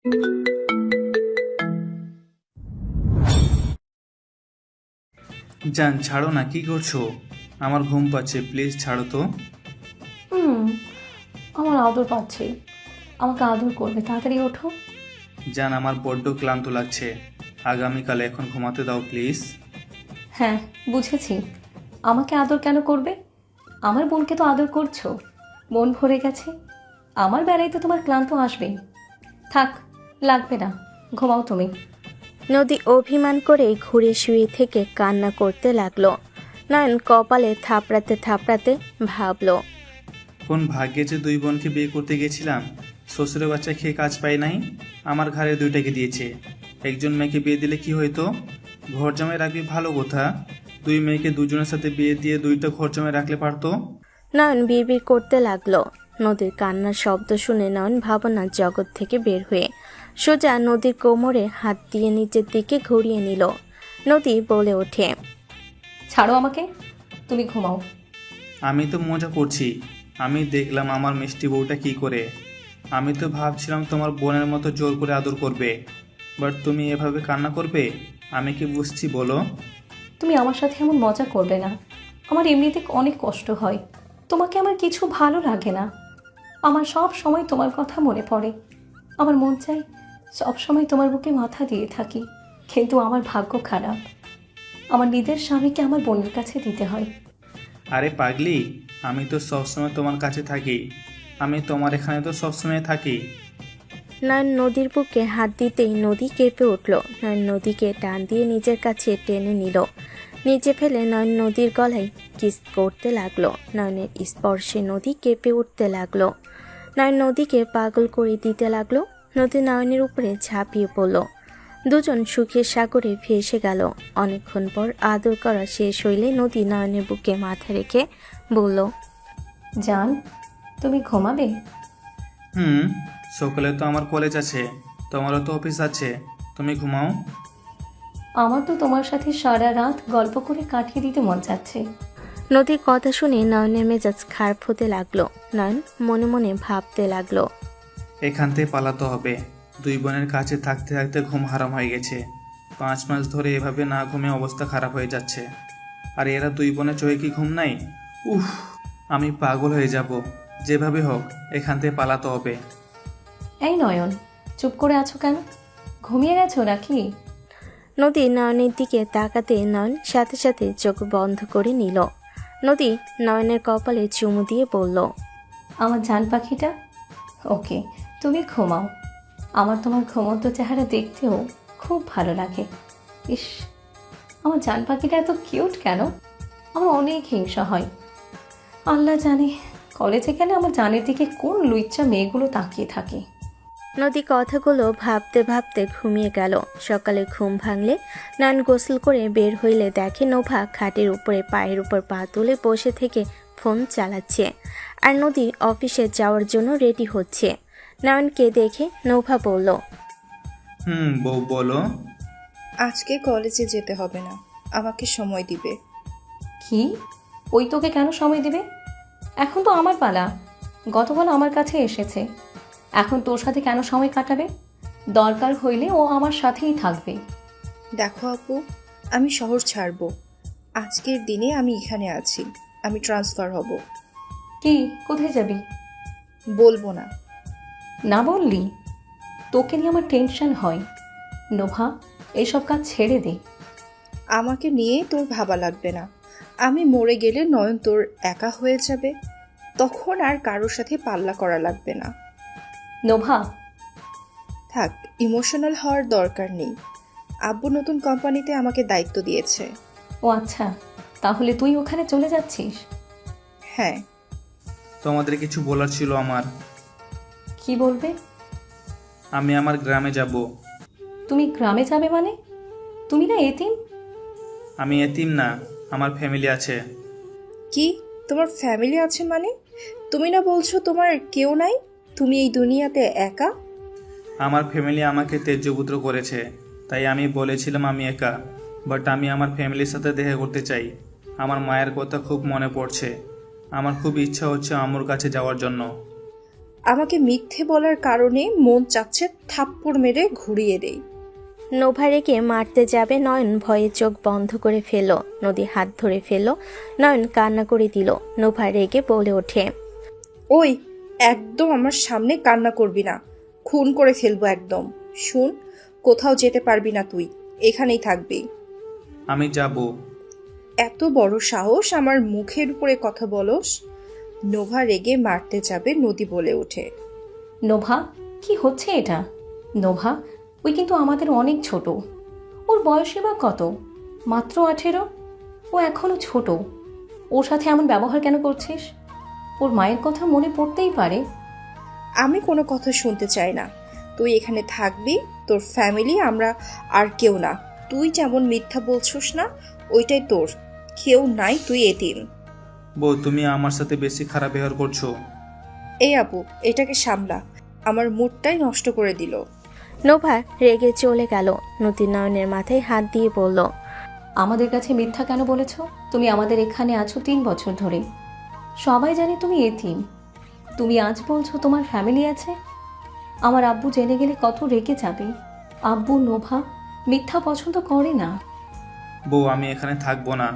জান, ছাড়ো না, কি করছো? আমার ঘুম পাচ্ছে, প্লিজ ছাড়ো তো। হুম, আমার আদর পাচ্ছে। আমাকে আদর করবে, তাড়াতাড়ি ওঠো। জান, আমার বড্ড ক্লান্ত লাগছে, আগামীকাল, এখন ঘুমাতে দাও প্লিজ। হ্যাঁ, বুঝেছি। আমাকে আদর কেন করবে? আমার বোনকে তো আদর করছো। মন ভরে গেছে। আমার বেলায় তো তোমার ক্লান্ত আসবেই। থাক, লাগবে না, ঘুমাও তুমি। নদী অভিমান করে ঘুরে শুয়ে থেকে কান্না করতে লাগলো। নয়ন কপালে থাপড়াতে থাপড়াতে ভাবল, কোন ভাগ্যে যে দুই বোনকে বিয়ে করতে গেছিলাম। শ্বশুরের বাচ্চা খেয়ে কাজ পাই নাই, আমার ঘাড়ে দুইটাকে দিয়েছে। একজন মেয়েকে বিয়ে দিলে কি হইতো? ঘর জামাই রাখবি ভালো কথা, দুই মেয়েকে দুজনের সাথে বিয়ে দিয়ে দুইটা ঘর জামাই রাখলে পারতো। নয়ন বিড়বিড় করতে লাগলো। নদীর কান্নার শব্দ শুনে নয়ন ভাবনার জগৎ থেকে বের হয়ে সোজা নদীর কোমরে হাত দিয়ে নিচের দিকে ঘুরিয়ে নিল। নদী বলে ওঠে, ছাড়ো আমাকে, তুমি ঘুমাও। আমি তো মজা করছি, আমি দেখলাম আমার মিষ্টি বউটা কি করে। আমি তো ভাবছিলাম তোমার বোনের মতো জোর করে আদর করবে, বাট তুমি এভাবে কান্না করবে? আমি কি বুঝছি বলো? তুমি আমার সাথে এমন মজা করবে না। আমার এমনিতে অনেক কষ্ট হয়। তোমাকে আমার কিছু ভালো লাগে না। আমার সব সময় তোমার কথা মনে পড়ে। আমার মন চাই সব সময় তোমার বুকে মাথা দিয়ে থাকি, কিন্তু আমার ভাগ্য খারাপ। আমার নিজের স্বামীকে আমার বোনের কাছে দিতে হয়। আরে পাগলি, আমি তো সবসময় তোমার কাছে থাকি, আমি তোমার এখানে তো সবসময় থাকি। নয়ন নদীর বুকে হাত দিতেই নদী কেঁপে উঠল। নয়ন নদীকে টান দিয়ে নিজের কাছে টেনে নিল। নিচে ফেলে নয়ন নদীর গলায় কিস করতে লাগলো। নয়নের স্পর্শে নদী কেঁপে উঠতে লাগলো। নয়ন নদীকে পাগল করে দিতে লাগলো। নদী নয়নের উপরে ঝাঁপিয়ে পড়ল। দুজন সুখের সাগরে ভেসে গেল। অনেকক্ষণ পর আদর করা শেষ হইলে নদী নয়নের বুকে মাথা রেখে বলল, জান, তুমি ঘুমাবে? হুম, সকালে তো আমার কলেজ আছে, তোমারও তো অফিস আছে, তুমি ঘুমাও। আমার তো তোমার সাথে সারা রাত গল্প করে কাটিয়ে দিতে মন চাচ্ছে। নদীর কথা শুনে নয়নের মেজাজ খারাপ হতে লাগলো। নয়ন মনে মনে ভাবতে লাগলো, এখান থেকে পালাতে হবে। দুই বোনের কাছে থাকতে থাকতে ঘুম হারাম হয়ে গেছে। 5 মাস ধরে এভাবে না ঘুমে অবস্থা খারাপ হয়ে যাচ্ছে। আর এরা দুই বোনের চোখে কি ঘুম নাই? উফ, আমি পাগল হয়ে যাব। যেভাবে হোক এখান থেকে পালাতে হবে। এই নয়ন, চুপ করে আছো কেন? ঘুমিয়ে গেছো নাকি? নদী নয়নের দিকে তাকাতে নয়ন সাথে সাথে চোখ বন্ধ করে নিল। নদী নয়নের কপালে চুমু দিয়ে বলল, আমার জান পাখিটা। ওকে, তুমি ঘুমাও। আমার তোমার ঘুমন্ত চেহারা দেখতেও খুব ভালো লাগে। ইস, আমার জান পাখিটা এত কিউট কেন? আমার অনেক হিংসা হয়। আল্লাহ জানে কলেজে গেলে আমার জানের দিকে কোন লুইচ্চা মেয়েগুলো তাকিয়ে থাকে। নদী কথাগুলো ভাবতে ভাবতে ঘুমিয়ে গেল। সকালে ঘুম ভাঙলে নয়ন গোসল করে বের হইলে দেখে নোভা খাটের উপরে পায়ের উপর পা তুলে বসে থেকে ফোন চালাচ্ছে, আর নদী অফিসে যাওয়ার জন্য রেডি হচ্ছে। নয়নকে দেখে নোভা বলল, বউ বলো। আজকে কলেজে যেতে হবে না, আমাকে সময় দিবে। কি? ওই তোকে কেন সময় দিবে? এখন তো আমার পালা। গতকাল আমার কাছে এসেছে, এখন তোর সাথে কেন সময় কাটাবে? দরকার হইলে ও আমার সাথেই থাকবে। দেখো আপু, আমি শহর ছাড়বো। আজকের দিনে আমি এখানে আছি, আমি ট্রান্সফার হব। কি, কোথায় যাবি? বলবো না। না বললি? তোকে নিয়ে আমার টেনশন হয়। নোভা, এইসব কাজ ছেড়ে দে। আমাকে নিয়ে তোর ভাবা লাগবে না। আমি মরে গেলে নয়ন তোর একা হয়ে যাবে, তখন আর কারোর সাথে পাল্লা করা লাগবে না। নোভা, থাক, ইমোশনাল হওয়ার দরকার নেই। আব্বু নতুন কোম্পানিতে আমাকে দায়িত্ব দিয়েছে। ও আচ্ছা, তাহলে তুই ওখানে চলে যাচ্ছিস? হ্যাঁ। তোমাদের কিছু বলার ছিল আমার। কি বলবে? আমি আমার গ্রামে যাব। তুমি গ্রামে যাবে মানে? তুমি না এতিম? আমি এতিম না, আমার ফ্যামিলি আছে। কি, তোমার ফ্যামিলি আছে মানে? তুমি না বলছো তোমার কেউ নাই, তুমি এই দুনিয়াতে একা? আমার ফ্যামিলি আমাকে ত্যায্যপুত্র করেছে, তাই আমি বলেছিলাম আমি একা। বাট আমি আমার ফ্যামিলির সাথে দেখা করতে চাই। আমার মায়ের কথা খুব মনে পড়ছে। আমার খুব ইচ্ছা হচ্ছে আম্মুর কাছে যাওয়ার জন্য। আমাকে মিথ্যে বলার কারণে মন চাচ্ছে থাপ্পড় মেরে ঘুরিয়ে দেই। নোভা রেগে মারতে যাবে, নয়ন ভয়ে চোখ বন্ধ করে ফেলল। নদী হাত ধরে ফেলল, নয়ন কান্না করে দিল। নোভা রেগে বলে ওঠে, ওই, একদম আমার সামনে কান্না করবি না, খুন করে ফেলবো একদম। শুন, কোথাও যেতে পারবি না তুই, এখানেই থাকবি। আমি যাব। এত বড় সাহস আমার মুখের উপরে কথা বলস? নোভা রেগে মারতে যাবে, নদী বলে ওঠে, নোভা, কি হচ্ছে এটা? নোভা, ওই কিন্তু আমাদের অনেক ছোট। ওর বয়সই বা কত? মাত্র 18। ও এখনো ছোট। ওর সাথে এমন ব্যবহার কেন করছিস? ওর মায়ের কথা মনে পড়তেই পারে। আমি কোনো কথা শুনতে চাই না। তুই এখানে থাকবি, তোর ফ্যামিলি, আমরা আর কেউ না। তুই যেমন মিথ্যা বলছস না, ওইটাই তোর। কেউ নাই, তুই এতিম। বউ, তুমি আমার সাথে বেশি খারাপ ব্যবহার করছো। এই আপু, এটাকে সামলা, আমার মুডটাই নষ্ট করে দিল। নোভা রেগে চলে গেল। নদী নয়নের মাথায় হাত দিয়ে বলল, আমাদের কাছে মিথ্যা কেন বলেছ? তুমি আমাদের এখানে আছো 3 বছর ধরে। সবাই জানে তুমি এতিম। তুমি আজ বলছো তোমার ফ্যামিলি আছে। আমার আব্বু জেনে গেলে কত রেগে যাবে। আব্বু নোভা মিথ্যা পছন্দ করে না। বউ, আমি এখানে থাকবো না।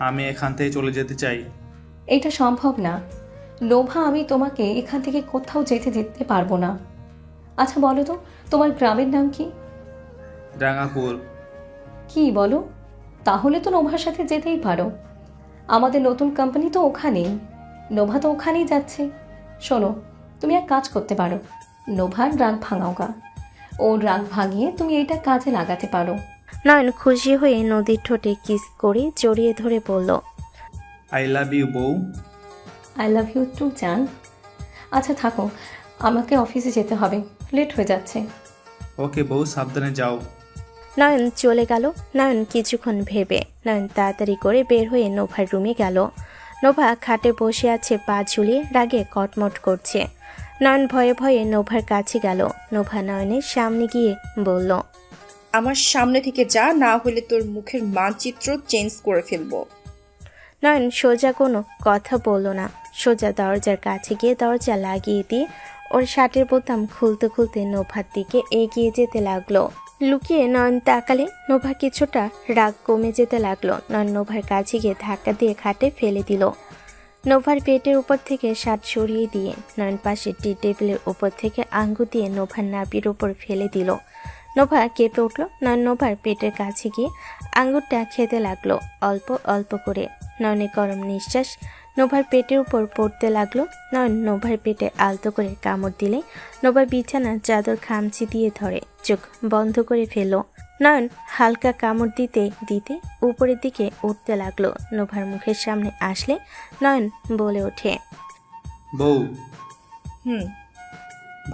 আমি এখান থেকে চলে যেতে চাই। এটা সম্ভব না নোভা, আমি তোমাকে এখান থেকে কোথাও যেতে দিতে পারবো না। আচ্ছা বলো তো, তোমার গ্রামের নাম কি? রাঙাপুর। কি বলো? তাহলে তো নোভার সাথে যেতেই পারো। আমাদের নতুন কোম্পানি তো ওখানেই। নোভা তো ওখানেই যাচ্ছে। শোনো, তুমি এক কাজ করতে পারো, নোভার রাগ ভাঙাওগা। ওর রাগ ভাঙিয়ে তুমি এটা কাজে লাগাতে পারো। নয়ন খুশি হয়ে নদীর ঠোঁটে কিস করে জড়িয়ে ধরে বলল, আই লাভ ইউ বউ। আই লাভ ইউ টু জান। আচ্ছা থাকো, আমাকে অফিসে যেতে হবে, লেট হয়ে যাচ্ছে। ওকে বউ, সাবধানে যাও। নয়ন চলে গেল। নয়ন কিছুক্ষণ ভেবে নয়ন তাড়াতাড়ি করে বের হয়ে নোভার রুমে গেল। নোভা খাটে বসে আছে, পা ঝুলিয়ে রাগে কটমট করছে। নয়ন ভয়ে ভয়ে নোভার কাছে গেল। নোভা নয়নের সামনে গিয়ে বলল, আমার সামনে থেকে যা, না হলে তোর মুখের মানচিত্র চেঞ্জ করে ফেলবো। নয়ন সোজা কোনো কথা বলল না। সোজা দরজার কাছে গিয়ে দরজা লাগিয়ে দিয়ে ওর শার্টের বোতাম খুলতে খুলতে নোভার দিকে এগিয়ে যেতে লাগলো। লুকিয়ে নয়ন তাকালে নোভা কিছুটা রাগ কমে যেতে লাগলো। নয়ন নোভার কাছে গিয়ে ধাক্কা দিয়ে খাটে ফেলে দিল। নোভার পেটের উপর থেকে শার্ট সরিয়ে দিয়ে নয়ন পাশে টি টেবিলের উপর থেকে আঙ্গুর দিয়ে নোভার নাভির উপর ফেলে দিল। নোভা কেঁপে উঠল। নয়ন নোভার পেটের কাছে গিয়ে আঙ্গুরটা খেতে লাগলো, অল্প অল্প করে। নয়নের গরম নিঃশ্বাস নোভার পেটের উপর পড়তে লাগলো। নয়ন নোভার পেটে আলতো করে কামড় দিলে নোভা বিছানার চাদর খামচি দিয়ে ধরে চোখ বন্ধ করে ফেলল। নয়ন হালকা কামড় দিতে দিতে উপরের দিকে উঠতে লাগলো। নোভার মুখের সামনে আসলে নয়ন বলে ওঠে, বউ, হুম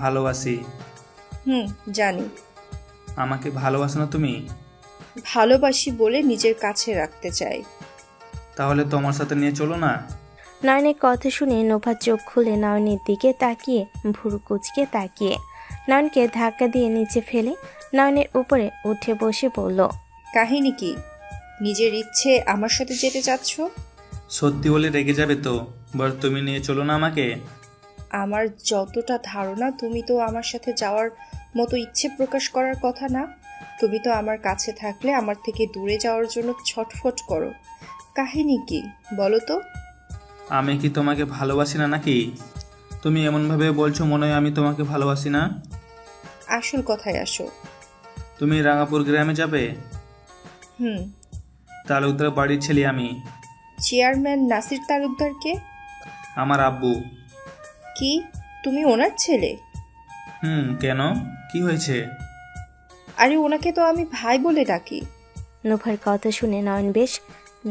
ভালোবাসি। জানি। আমাকে ভালোবাসো না তুমি? ভালোবাসি বলে নিজের কাছে রাখতে চাই। তাহলে তো আমার সাথে নিয়ে চলো না। নয়নের কথা শুনে নোভা চোখ খুলে নয়নের দিকে তাকিয়ে ভুরু কুচকে তাকিয়ে নয়নকে ধাক্কা দিয়ে নিচে ফেলে নয়নের উপরে উঠে বসে বলল, কাহিনী কি? নিজের ইচ্ছে আমার সাথে যেতে চাচ্ছ? সত্যি বলে রেগে যাবে তো? বল, তুমি নিয়ে চলো না আমাকে। আমার যতটা ধারণা, তুমি তো আমার সাথে যাওয়ার মতো ইচ্ছে প্রকাশ করার কথা না। তুমি তো আমার কাছে থাকলে আমার থেকে দূরে যাওয়ার জন্য ছটফট করো। কাহিনী কি বলো তো? আমি কি তোমাকে ভালোবাসি না নাকি? তুমি এমনভাবে বলছো মনে হয় আমি তোমাকে ভালোবাসি না। আসল কথায় আসো। তুমি রাঙাপুর গ্রামে যাবে? হুম। তালুকদার বাড়ির ছেলে আমি। চেয়ারম্যান নাসির তালুকদারকে? আমার আব্বু। কি, তুমি ওনার ছেলে? কেন, কি হয়েছে? আরে ওনাকে তো আমি ভাই বলে ডাকি। নোভার কথা শুনে নয়ন বেশ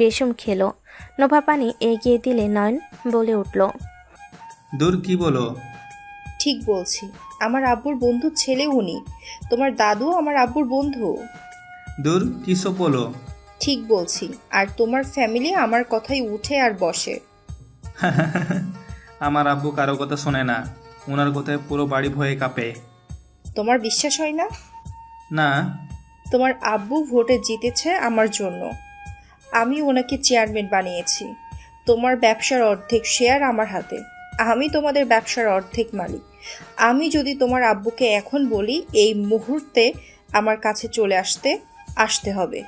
বেশম খেলো। নোভা পানি এগিয়ে দিলে নয়ন বলে উঠল, দূর, কি বলো? ঠিক বলছি, আমার আব্বুর বন্ধুর ছেলে উনি। তোমার দাদু আমার আব্বুর বন্ধু। দূর, কি সব বলো? ঠিক বলছি। আর তোমার ফ্যামিলি আমার কথাই উঠে আর বসে। আমার আব্বু কারো কথা শোনে না। ওনার কথায় পুরো বাড়ি ভয়ে কাঁপে। তোমার বিশ্বাস হয় না? না। তোমার আব্বু ভোটে জিতেছে আমার জন্য। আমি ওনাকে চেয়ারম্যান বানিয়েছি। তোমার ব্যবসার অর্ধেক শেয়ার আমার হাতে। আমি তোমাদের ব্যবসার অর্ধেক মালিক। আমি যদি তোমার আব্বুকে এখন বলি এই মুহূর্তে আমার কাছে চলে আসতে হবে,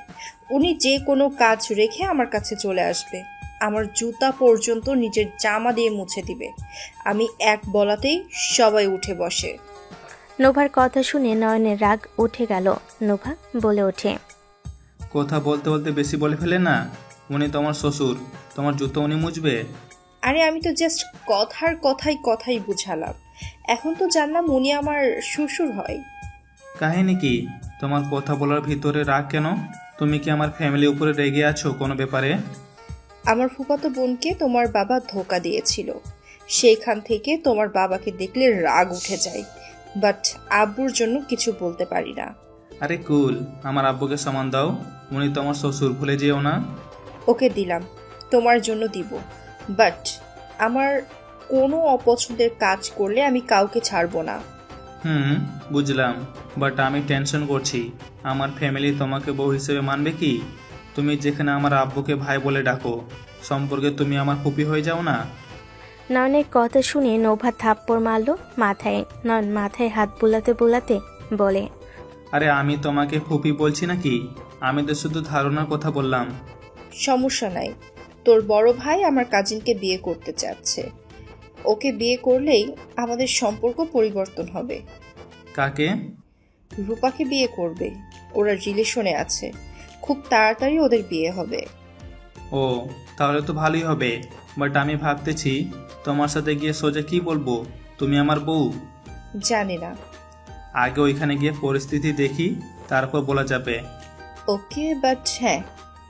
উনি যে কোনো কাজ রেখে আমার কাছে চলে আসবে, আমার জুতা পর্যন্ত নিজের জামা দিয়ে মুছে দিবে। আমি এক বলাতেই সবাই উঠে বসে। নোভার কথা শুনে নয়নের রাগ উঠে গেল। নোভা বলে ওঠে, কথা বলতে বলতে বেশি বলে ফেলে না। উনি তোমার শ্বশুর, তোমার জুতো উনি মুছবে? আরে আমি তো জাস্ট কথাই বুঝালাম, এখন তো জানলাম উনি আমার শ্বশুর হয়। কাহিনী কি? তোমার কথা বলার ভিতরে রাগ কেন? তুমি কি আমার ফ্যামিলির উপরে রেগে আছো কোনো ব্যাপারে? আমার ফুফাতো বোনকে তোমার বাবা ধোকা দিয়েছিল, সেইখান থেকে তোমার বাবাকে দেখলে রাগ উঠে যায়, বাট আব্বুর জন্য কিছু বলতে পারি না। আরে কুল, আমার আব্বুকে সমান দাও, উনি তোমার শ্বশুর, ভুলে যেও না। ওকে দিলাম, তোমার জন্য দিব, বাট আমার কোনো অপছন্দের কাজ করলে আমি কাউকে ছাড়বো না। বুঝলাম, বাট আমি টেনশন করছি। আমার ফ্যামিলি তোমাকে বউ হিসেবে মানবে কি? তুমি যেখানে আমার আব্বুকে ভাই বলে ডাকো, সম্পর্কে তুমি আমার ফুপি হয়ে যাও না? নয়নের কথা শুনে নোভা থাপ্পড় মারল মাথায়। নয়ন মাথায় হাত বুলাতে বুলাতে বলে, আরে আমি তোমাকে ফুপি বলছি নাকি? আমি তো শুধু ধারণার কথা বললাম। সমস্যা নাই, তোর বড় ভাই আমার কাজিনকে বিয়ে করতে চাচ্ছে, ওকে বিয়ে করলেই আমাদের সম্পর্ক পরিবর্তন হবে। কাকে? রূপাকে বিয়ে করবে, ওরা রিলেশনে আছে, খুব তাড়াতাড়ি ওদের বিয়ে হবে। ও, তাহলে তো ভালোই হবে, বাট আমি ভাবতেছি তোমার সাথে গিয়ে সোজা কি বলবো, তুমি আমার বউ? জানি না। আগে ওইখানে গিয়ে পরিস্থিতি দেখি, তারপর বলা যাবে। ওকে, বাট হ্যাঁ,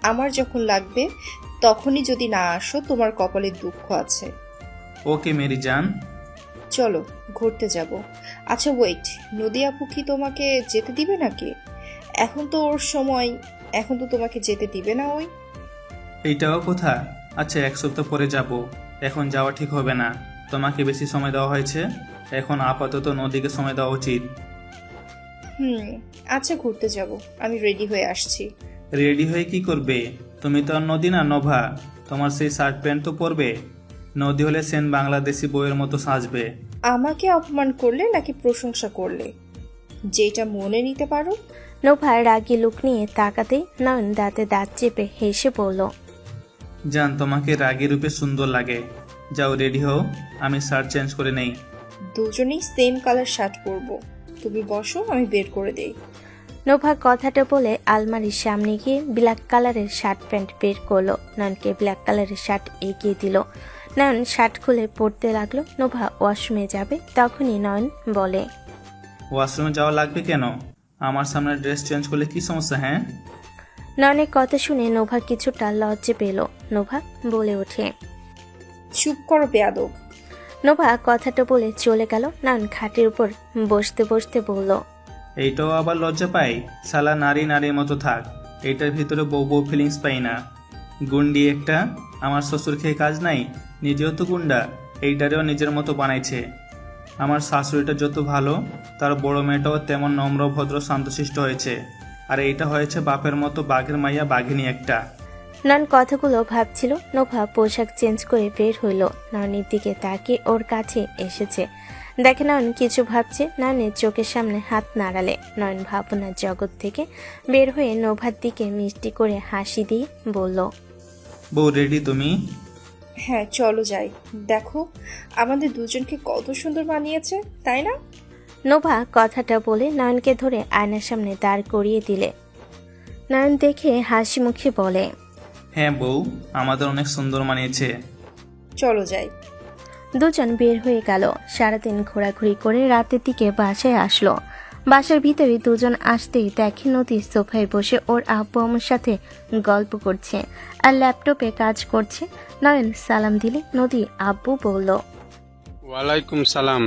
আমার যখন লাগবে তখনই যদি না আসো তোমার কপালে দুঃখ আছে। ওকে মেরি জান। চলো ঘুরতে যাব। আচ্ছা ওয়েট, নদী আপু কি তোমাকে যেতে দিবে নাকি? এখন তো ওর সময়, এখন তো তোমাকে যেতে দিবে না ওই। এইটাও কথা? আচ্ছা, 1 সপ্তাহ পরে যাব, এখন যাওয়া ঠিক হবে না। তোমাকে বেশি সময় দেওয়া হয়েছে, এখন আপাতত নদীকে সময় দেওয়া উচিত। আচ্ছা ঘুরতে যাব, আমি রেডি হয়ে আসছি। রেডি হয়ে কি করবে? তুমি তো আর নদী না, নোভা। তোমার সেই শার্ট প্যান্ট তো পরবে। নদী হলে সেন বাংলাদেশি বইয়ের মতো সাজবে। আমাকে অপমান করলে নাকি প্রশংসা করলে, যেটা মনে নিতে পারো। নোভা রাগী লুক নিয়ে তাকাতেই নয়ন দাঁতে দাঁত চেপে হেসে বলল, জান, তোমাকে রাগী রূপে সুন্দর লাগে। যাও রেডি হও, আমি শার্ট চেঞ্জ করে নেই। দুজনেই সেম কালার শার্ট পরবো, তুমি বসো, আমি বের করে দেই। নোভা কথাটা বলে আলমারির সামনে গিয়ে ব্ল্যাক কালারের শার্ট প্যান্ট বের করলো। নয়নকে ব্ল্যাক কালারের শার্ট এগিয়ে দিল। নয়ন শার্ট খুলে পরতে লাগলো। নোভা ওয়াশরুমে যাবে, তখনই নয়ন বলে, ওয়াশরুমে যাওয়া লাগবে কেন? আমার সামনে ড্রেস চেঞ্জ করলে কি সমস্যা? হ্যাঁ, নয়নের কথা শুনে নোভা কিছুটা লজ্জে পেল। নোভা বলে ওঠে, চুপ করো বেয়াদব। নোভা কথাটা বলে চলে গেল। নয়ন খাটের উপর বসতে বসতে বলল, এইটাও আবার লজ্জা পাই? শালা নারী নারীর মতো থাক, এইটার ভিতরে বউ বউ ফিলিংস পাই না। গুন্ডি একটা, আমার শ্বশুর খেয়ে কাজ নাই, নিজেও তো গুন্ডা, এইটারেও নিজের মতো বানাইছে। আমার শাশুড়িটা যত ভালো, তার বড় মেয়েটাও তেমন নম্র ভদ্র শান্তশিষ্ট হয়েছে, আর এইটা হয়েছে বাপের মতো বাঘের মাইয়া বাঘিনী একটা। নয়ন কথাগুলো ভাবছিল। নোভা পোশাক চেঞ্জ করে বের হইল। নয়নের দিকে তাকিয়ে ওর কাছে এসেছে, দেখে নয়ন কিছু ভাবছে। নয়নের চোখের সামনে হাত নাড়ালে নয়ন ভাবনার জগৎ থেকে বের হয়ে নোভার দিকে মিষ্টি করে হাসি দিয়ে বলল, বউ রেডি তুমি? হ্যাঁ চলো যাই, দেখো আমাদের দুজনকে কত সুন্দর মানিয়েছে, তাই না? নোভা কথাটা বলে নয়নকে ধরে আয়নার সামনে দাঁড় করিয়ে দিলে। নয়ন দেখে হাসি মুখে বলে, হ্যাঁ বউ, আমাদের অনেক সুন্দর মানিয়েছে। চলো যাই। দুজন বের হয়ে গেল। সারাদিন ঘোরাঘুরি করে রাতের দিকে বাসায় আসলো। বাসার ভিতরে দুজন আসতেই দেখে নদী সোফায় বসে ওর আব্বু আম্মুর সাথে গল্প করছে আর ল্যাপটপে কাজ করছে। নয়ন সালাম দিলে নদী আব্বু বলল, ওয়ালাইকুম সালাম।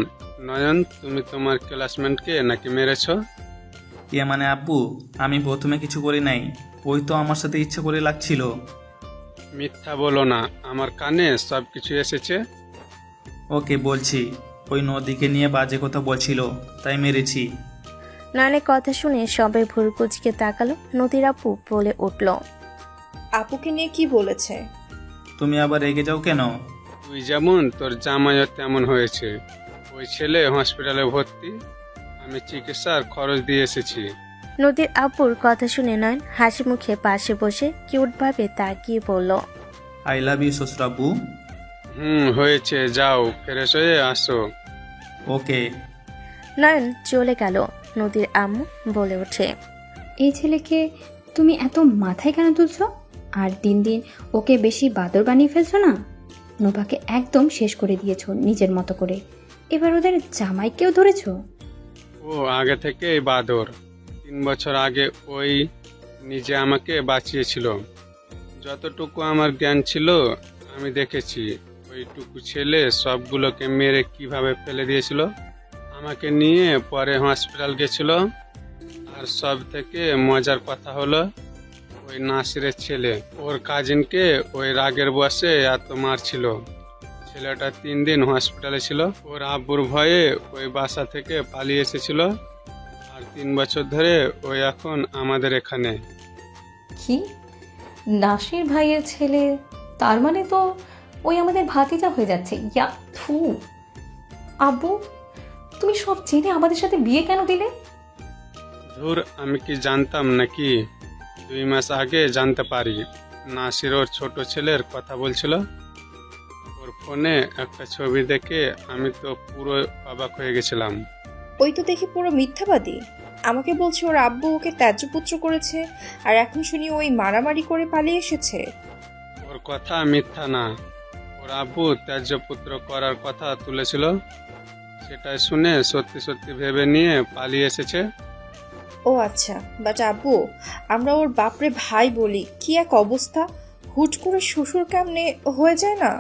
নয়ন, তুমি তোমার ক্লাসমেটকে নাকি মেরেছ? ইয়ে মানে আব্বু, আমি প্রথমে কিছু করি নাই, ওই তো আমার সাথে ইচ্ছে করে লাগছিল। মিথ্যা বলো না, আমার কানে সব কিছু এসেছে। ওকে বলছি, ওই নদীকে নিয়ে বাজে কথা বলছিল, তাই মেরেছি। নয়নের কথা শুনে সবাই ভুরকুচকে তাকালো। নদীর আব্বু বলে উঠল, আপুকে নিয়ে কি বলেছে? তুমি আবার রেগে যাও কেন? তুই যেমন তোর জামাইও তেমন হয়েছে। ওই ছেলে হসপিটালে ভর্তি, আমি চিকিৎসার খরচ দিয়ে এসেছি। নদীর আব্বুর কথা শুনে নয়ন হাসি মুখে পাশে বসে কিউটভাবে তাকিয়ে বলল, আই লাভ ইউ শ্বশুরাব্বু। হয়েছে, যাও ফ্রেশ হয়ে আসো। ওকে। নয়ন চলে গেল। নদীর আম্মু বলে ওঠে, এই ছেলেকে তুমি এত মাথায় কেন তুলছো? আর দিন দিন ওকে বেশি বাদর বানিয়ে ফেলছো না? নোভাকে একদম শেষ করে দিয়েছো নিজের মতো করে। এবার ওদের জামাইকেও ধরেছো। ও আগে থেকেই বাদর। 3 বছর আগে ওই নিজে আমাকে বাঁচিয়েছিল। যতটুকু আমার জ্ঞান ছিল আমি দেখেছি, ওইটুকু ছেলে সবগুলোকে মেরে কিভাবে ফেলে দিয়েছিল। আমাকে নিয়ে পরে হসপিটাল গেছিল। আর সব থেকে মজার কথা হলো, ওই নাসিরের ছেলে ওর কাজিনকে ওই রাগের বসে এত মারছিল। ছেলেটা 3 দিন হসপিটালে ছিল। ওর আব্বুর ভয়ে ওই বাসা থেকে পালিয়ে এসেছিল। আর 3 বছর ধরে ওই এখন আমাদের এখানে। কি, নাসির ভাইয়ের ছেলে? তার মানে তো ওই আমাদের ভাতিজা হয়ে যাচ্ছে। ইয়া থু। আব্বু, তুমি সব জেনে আমাদের সাথে বিয়ে কেন দিলে? ধুর, আমি কি জানতাম নাকি? 2 মাস আগে জানতে পারি। নাসির ওর ছোট ছেলের কথা বলছিল। ওর ফোনে একটা ছবি দেখে আমি তো পুরো অবাক হয়ে গেছিলাম। ওই তো দেখি পুরো মিথ্যাবাদী। আমাকে বলছে ওর আব্বু ওকে ত্যায্যপুত্র করেছে, আর এখন শুনি ওই মারামারি করে পালিয়ে এসেছে। ওর কথা মিথ্যা না। ওর আব্বু ত্যায্যপুত্র করার কথা তুলেছিল। সেটাই শুনে সত্যি সত্যি ভেবে নিয়ে পালিয়ে এসেছে। ও আচ্ছা, বাট আব্বু, আমরা ওর বাপরে ভাই বলি। কি এক অবস্থা! হুট করে শ্বশুর কেমনে হয়ে যায় না?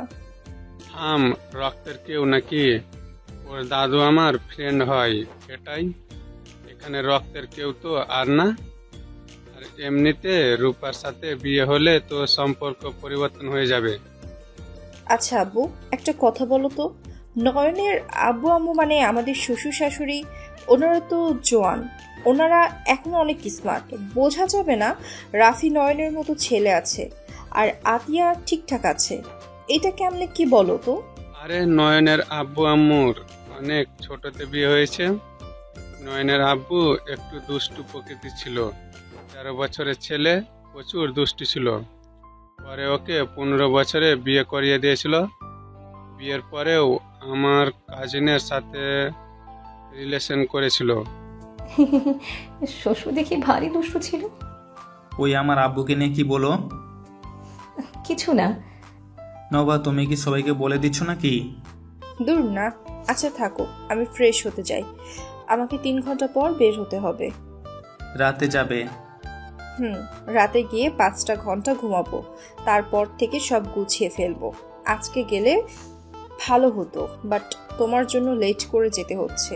থাম, রক্তের কেউ নাকি? ওর দাদু আমার ফ্রেন্ড হয়, এটাই। এখানে রক্তের কেউ তো আর না। আর এমনিতে রূপার সাথে বিয়ে হলে তো সম্পর্ক পরিবর্তন হয়ে যাবে। আচ্ছা আব্বু, একটা কথা বলো তো, নয়নের আব্বু আম্মু মানে আমাদের শ্বশুর শাশুড়ি, ওনারা তো জোয়ান, ওনারা এখনো অনেক স্মার্ট। বোঝা যাবে না রাফি নয়নের মতো ছেলে আছে, আর আতিয়া ঠিকঠাক আছে। এটা কেমনে কি বলো তো? আরে নয়নের আব্বু আম্মুর অনেক ছোটতে বিয়ে হয়েছে। নয়নের আব্বু একটু দুষ্টু প্রকৃতির ছিল। 13 বছরের ছেলে, প্রচুর দুষ্টু ছিল। পরে ওকে 15 বছরে বিয়ে করিয়ে দিয়েছিল। বিয়ের পরেও আমার কাজিনের সাথে রিলেশন করেছিল। শ্বশুর দেখি ভারী দুষ্টু ছিল। ওই আমার আব্বুকে নিয়ে কি বলো? কিছু না। নবা, তুমি কি সবাইকে বলে দিচ্ছ নাকি? দূর না। আচ্ছা থাকো, আমি ফ্রেশ হতে যাই। আমাকে 3 ঘন্টা পর বের হতে হবে। রাতে যাবে? রাতে গিয়ে 5টা ঘন্টা ঘুমাবো। তারপর থেকে সব গুছিয়ে ফেলবো। আজকে গেলে ভালো হতো, বাট তোমার জন্য লেট করে যেতে হচ্ছে।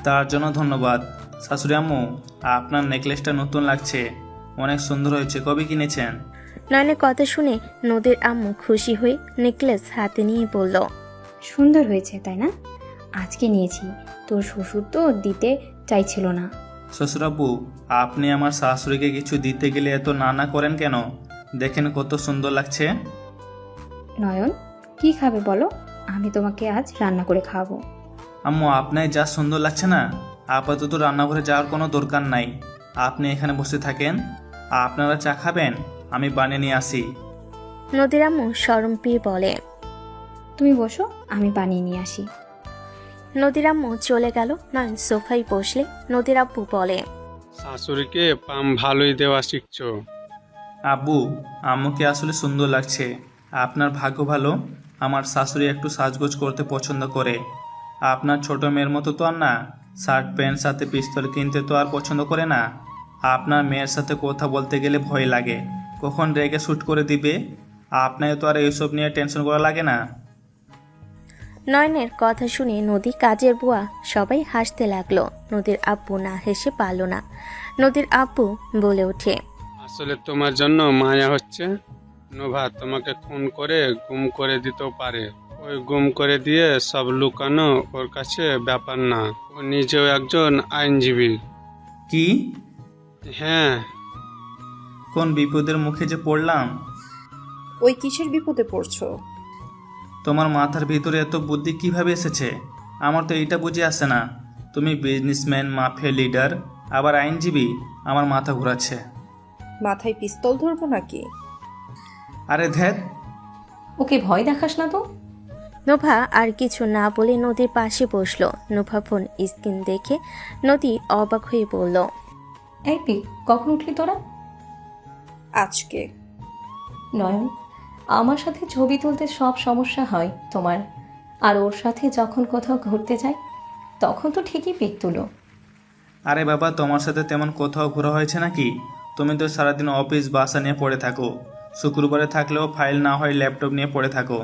তার জন্য ধন্যবাদ। শাশুড়ি আম্মু, আপনার নেকলেসটা নতুন লাগছে, অনেক সুন্দর হয়েছে। কবে কিনেছেন? নয়নের কথা শুনে নদীর আম্মু খুশি হয়ে নেকলেস হাতে নিয়ে বলল, সুন্দর হয়েছে তাই না? আজকে নিয়েছি। তোর শ্বশুর তো দিতে চাইছিল না। শ্বশুরাব্বু, আপনি আমার শাশুড়িকে কিছু দিতে গেলে এত না না করেন কেন? দেখেন কত সুন্দর লাগছে। নয়ন, কি খাবে বলো? আমি তোমাকে আজ রান্না করে খাওয়াবো। আম্মু, আপনার যা সুন্দর লাগছে না, আপাতত রান্নাঘরে যাওয়ার কোনো দরকার নাই। আপনি এখানে বসে থাকেন। আপনারা চা খাবেন? আমি বানিয়ে নিয়ে আসি। নদীর আম্মু শরম পেয়ে বলে। তুমি বসো, আমি বানিয়ে নিয়ে আসি। নদীর আম্মু চলে গেল। নয়ন সোফায় বসলে নদীর আব্বু বলে, শাশুড়িকে পাম ভালোই দেওয়া শিখছো। আব্বু, আম্মুকে আসলে সুন্দর লাগছে। আপনার ভাগ্য ভালো, আমার শাশুড়ি একটু সাজগোজ করতে পছন্দ করে। আপনার ছোট মেয়ের মতো তো আর না, শার্ট প্যান্ট সাথে পিস্তল কিনতে তো আর পছন্দ করে না। আপনার মেয়ের সাথে কথা বলতে গেলে ভয় লাগে, কখন রেগে শ্যুট করে দিবে। আপনাকে তো আর এইসব নিয়ে টেনশন করা লাগে না। নয়নের কথা শুনে নদী, কাজের বুয়া সবাই হাসতে লাগলো। নদীর আব্বু না হেসে পারল না। নদীর আব্বু বলে ওঠে, আসলে তোমার জন্য মায়া হচ্ছে। নোভা তোমাকে খুন করে গুম করে দিতেও পারে। ওই গুম করে দিয়ে সব লুকানো ওর কাছে ব্যাপার না। ও নিজেও একজন আইনজীবী। কি? হ্যাঁ, কোন বিপদের মুখে যে পড়লাম। ওই কিসের বিপদে পড়ছো? তোমার মাথার ভিতরে এত বুদ্ধি কিভাবে এসেছে? আমার তো এইটা বুঝে আসছে না, তুমি বিজনেসম্যান, মাফিয়া লিডার, আবার আইনজীবী। আমার মাথা ঘোরাচ্ছে। মাথায় পিস্তল ধরবো নাকি? আরে ধ্যাত, ওকে ভয় দেখাস না তো। নোভা আর কিছু না বলে নদীর পাশে বসলো। নোভা ফোন স্ক্রিন দেখে নদী অবাক হয়ে বলল, এই পিক, কখন উঠলি তোরা? আজকে। নয়ন, আমার সাথে ছবি তুলতে সব সমস্যা হয় তোমার, আর ওর সাথে যখন কোথাও ঘুরতে যাই তখন তো ঠিকই পিক তুলো। আরে বাবা, তোমার সাথে তেমন কোথাও ঘোরা হয়েছে নাকি? তুমি তো সারাদিন অফিস বাসা নিয়ে পড়ে থাকো। শুক্রবারে থাকলেও ফাইল না হয় ল্যাপটপ নিয়ে পড়ে থাকো।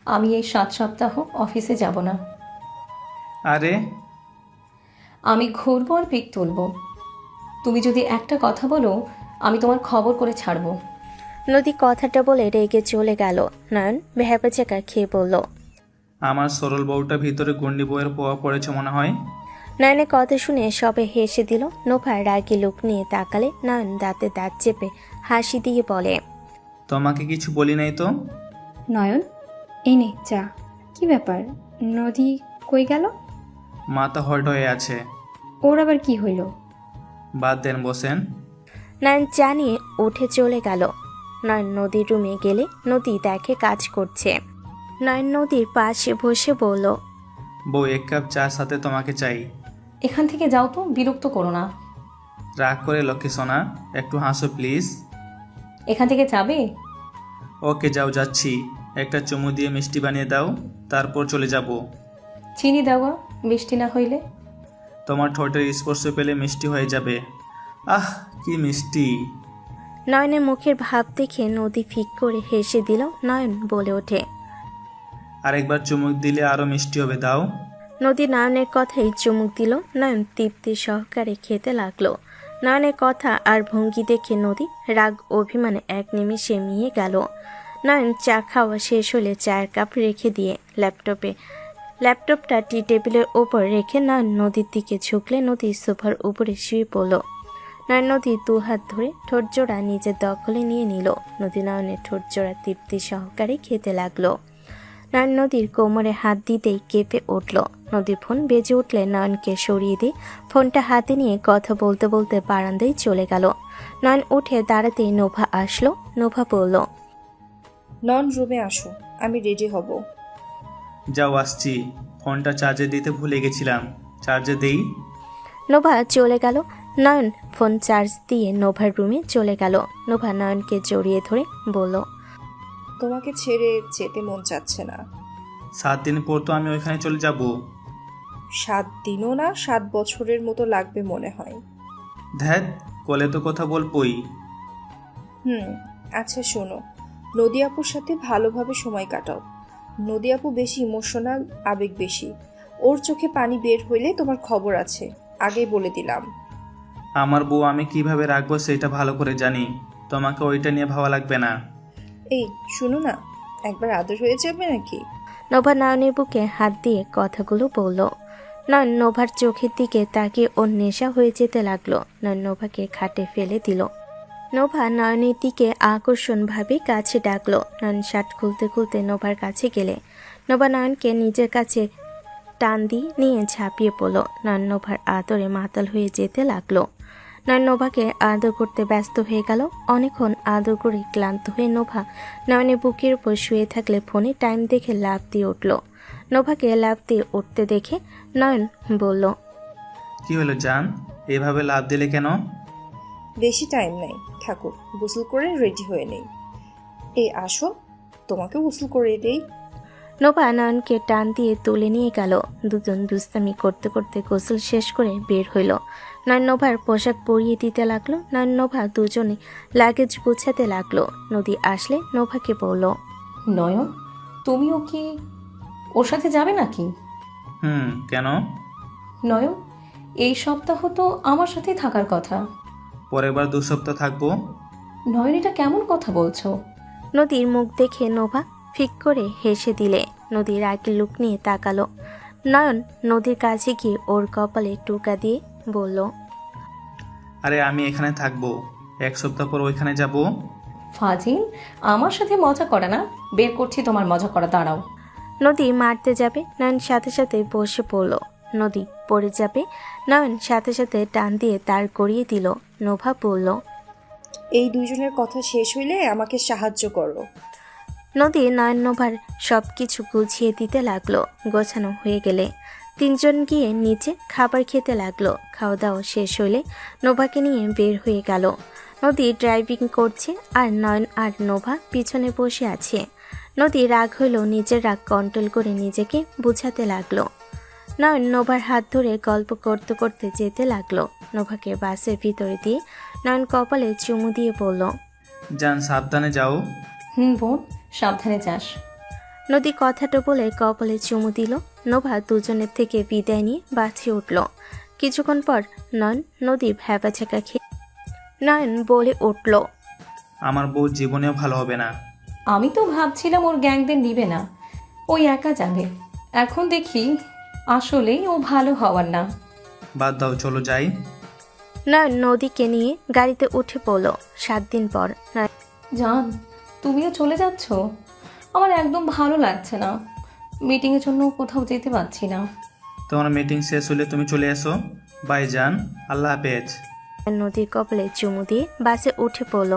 আমি এই 7 সপ্তাহ অফিসে যাব না। আরে আমি ঘুরবো আর পিক তুলবো। তুমি যদি একটা কথা বলো আমি তোমার খবর করে ছাড়বো। নদী কথাটা বলে রেগে চলে গেল। নয়ন ভ্যাবাচাকা খেয়ে বলল, আমার সরল বউটা ভিতরে গন্ডি বউয়ের পোয়া পড়েছে মনে হয়। নয়নের কথা শুনে সবে হেসে দিল। নোভা রাগি লোক নিয়ে তাকালে নয়ন দাঁতে দাঁত চেপে হাসি দিয়ে বলে, তোমাকে কিছু বলি নাই তো? নয়ন, এই নে চা। কি ব্যাপার, নদী কই গেল? মাথা হট হয়ে আছে। ওর আবার কি হইল? বাদ দেন, বসেন। নয়ন চা নিয়ে উঠে চলে গেল। নয়ন নদীর রুমে গেলে নদী দেখে কাজ করছে। নয়ন নদীর পাশে বসে বলল, বউ, 1 কাপ চা সাথে তোমাকে চাই। এখান থেকে যাও তো, বিরক্ত করো না। রাগ করে লক্ষ্মী সোনা, একটু হাসো প্লিজ। এখান থেকে যাবে? ওকে যাও, যাচ্ছি। একটা চুমু দিয়ে মিষ্টি বানিয়ে দাও, তারপর চলে যাব। চিনি দেওয়া, মিষ্টি না হইলে? তোমার ঠোঁটের স্পর্শ পেলে মিষ্টি হয়ে যাবে। আহ, কি মিষ্টি। নয়নের মুখের ভাব দেখে নদী ফিক করে হেসে দিল। নয়ন বলে ওঠে, আরেকবার চুমুক দিলে আরো মিষ্টি হবে, দাও। নদী নয়নের কথাই চুমুক দিল। নয়ন তৃপ্তি সহকারে খেতে লাগলো। নয়নের কথা আর ভঙ্গি দেখে নদী রাগ অভিমানে এক নিমেষে মিয়ে গেল। নয়ন চা খাওয়া শেষ হলে চায়ের কাপ রেখে দিয়ে ল্যাপটপটা টি টেবিলের ওপর রেখে নয়ন নদীর দিকে ঝুঁকলে নদী সোফার উপরে শুয়ে পড়ল। নয়ন নদী 2 হাত ধরে ঠোঁটজোড়া নিজের দখলে নিয়ে নিল। নদী নয়নের ঠোঁটজোড়া তৃপ্তি সহকারে খেতে লাগলো। নয়ন নদীর কোমরে হাত দিতেই কেঁপে উঠল। নদীর ফোন বেজে উঠলে নয়নকে সরিয়ে দিয়ে ফোনটা হাতে নিয়ে কথা বলতে বলতে বারান্দায় চলে গেল। নয়ন উঠে দাঁড়াতেই নোভা আসলো। নোভা বলল, নন, রুমে আসো, আমি রেডি হব। যাও, আসছি। ফোনটা চার্জে দিতে ভুলে গেছিলাম, চার্জে দেই। নোভা চলে গেল। নয়ন ফোন চার্জ দিয়ে নোভার রুমে চলে গেল। নোভা নয়নকে জড়িয়ে ধরে বলল, তোমাকে ছেড়ে যেতে মন চাচ্ছে না। 7 দিন পর তো আমি ওইখানে চলে যাব। 7 দিনও না, 7 বছরের মতো লাগবে মনে হয়। ধ্যাত, কলে তো কথা বলবই। আচ্ছা শোনো, নদী আপুর সাথে ভালোভাবে সময় কাটাও। নদী আপু বেশি ইমোশনাল, আবেগ বেশি। ওর চোখে পানি বের হইলে তোমার খবর আছে, আগেই বলে দিলাম। আমার বউ আমি কিভাবে রাখবো সেটা ভালো করে জানি, তোমাকে ওইটা নিয়ে ভাবা লাগবে না। এই শুনো না, একবার আদর হয়ে যাবে নাকি? নোভা নয়নের বুকে হাত দিয়ে কথাগুলো বলল। নয়ন নোভার চোখের দিকে তাকিয়ে ওর নেশা হয়ে যেতে লাগলো। নয়ন নোভাকে খাটে ফেলে দিল। নোভা নয়নের দিকে আকর্ষণভাবে কাছে ডাকলো। নয়ন শার্ট খুলতে খুলতে নোভার কাছে গেলে নোভা নয়নকে নিজের কাছে টান দিয়ে নিয়ে ঝাঁপিয়ে পড়ল। নয়ন নোভার আদরে মাতাল হয়ে যেতে লাগলো। নয়ন নোভাকে আদর করতে ব্যস্ত হয়ে গেল। অনেকক্ষণ আদর করে ক্লান্ত হয়ে নোভা নয়নের বুকের উপর শুয়ে থাকলে ফোনে টাইম দেখে লাফ দিয়ে উঠল। নোভাকে লাফ দিয়ে উঠতে দেখে নয়ন বলল, কি হলো জান, এভাবে লাভ দিলে কেন? বেশি টাইম নাই, থাকো, গোসল করে রেডি হয়ে নেই। এই আসো, তোমাকে গোসল করে দেই। নোভা নয়নকে টান দিয়ে তুলে নিয়ে গেল। দুজন দুস্তামি করতে করতে গোসল শেষ করে বের হইল। নয়ন নোভার পোশাক পরিয়ে দিতে লাগলো। নয়ন নোভা দুজনে লাগেজ গুছাতে লাগলো। নদী আসলে নোভাকে বলল, নয়ন, তুমিও কি ওর সাথে যাবে নাকি? কেন? নয়ন, এই সপ্তাহ তো আমার সাথেই থাকার কথা। পরের বার 2 সপ্তাহ থাকবো। নয়ন, এটা কেমন কথা বলছো? নদীর মুখ দেখে নোভা ফিক করে হেসে দিলে। নদীর আগে লুক নিয়ে তাকালো। নয়ন নদীর কাছে গিয়ে ওর কপালে টোকা দিয়ে বলল, আরে আমি এখানে থাকবো, 1 সপ্তাহ পর ওইখানে যাব। ফাজিল, আমার সাথে মজা করে না? বের করছি তোমার মজা করা, দাঁড়াও। নদী মারতে যাবে, নয়ন সাথে সাথে বসে পড়ল। নদী পড়ে যাবে, নয়ন সাথে সাথে টান দিয়ে দাঁড় করিয়ে দিল। নোভা বলল, এই দুইজনের কথা শেষ হইলে আমাকে সাহায্য করো। নদী নয়ন নোভার সব কিছু গুছিয়ে দিতে লাগলো। গোছানো হয়ে গেলে তিনজন গিয়ে নিচে খাবার খেতে লাগলো। খাওয়া দাওয়া শেষ হইলে নোভাকে নিয়ে বের হয়ে গেল। নদী ড্রাইভিং করছে আর নয়ন আর নোভা পিছনে বসে আছে। নদী রাগ হইলেও নিজের রাগ কন্ট্রোল করে নিজেকে বুঝাতে লাগলো। নয়ন নোভার হাত ধরে গল্প করতে করতে যেতে লাগলো। নোভাকে বাসের ভিতরে দিয়ে নয়ন কপালে চুমু দিয়ে বলল, যান, সাবধানে যাও। বোন, সাবধানে যাস। নদী কথাটা বলে কপালে চুমু দিল। নোভা দুজনের থেকে বিদায় নিয়ে বাঁচিয়ে উঠল। কিছুক্ষণ পর নদী ভ্যাবাছাকা খেয়ে নয়ন বলে উঠল, আমার বউ জীবনেও ভালো হবে না। আমি তো ভাবছিলাম ওর গ্যাংদের নিবে না, ওই একা যাবে। এখন দেখি আসলেই ও ভালো হওয়ার না। বাদ দাও, চলো যাই। নয়ন নদীকে নিয়ে গাড়িতে উঠে পড়ল। 7 দিন পর নয়ন জান, তুমিও চলে যাচ্ছ? আমার একদম ভালো লাগছে না। মিটিংয়ের জন্য কোথাও যেতে পারছি না। তোমার মিটিং শেষ হলে তুমি চলে এসো। বাই জান, আল্লাহ হাফেজ। নদীর কপালে চুমু দিয়ে বাসে উঠে পড়ল।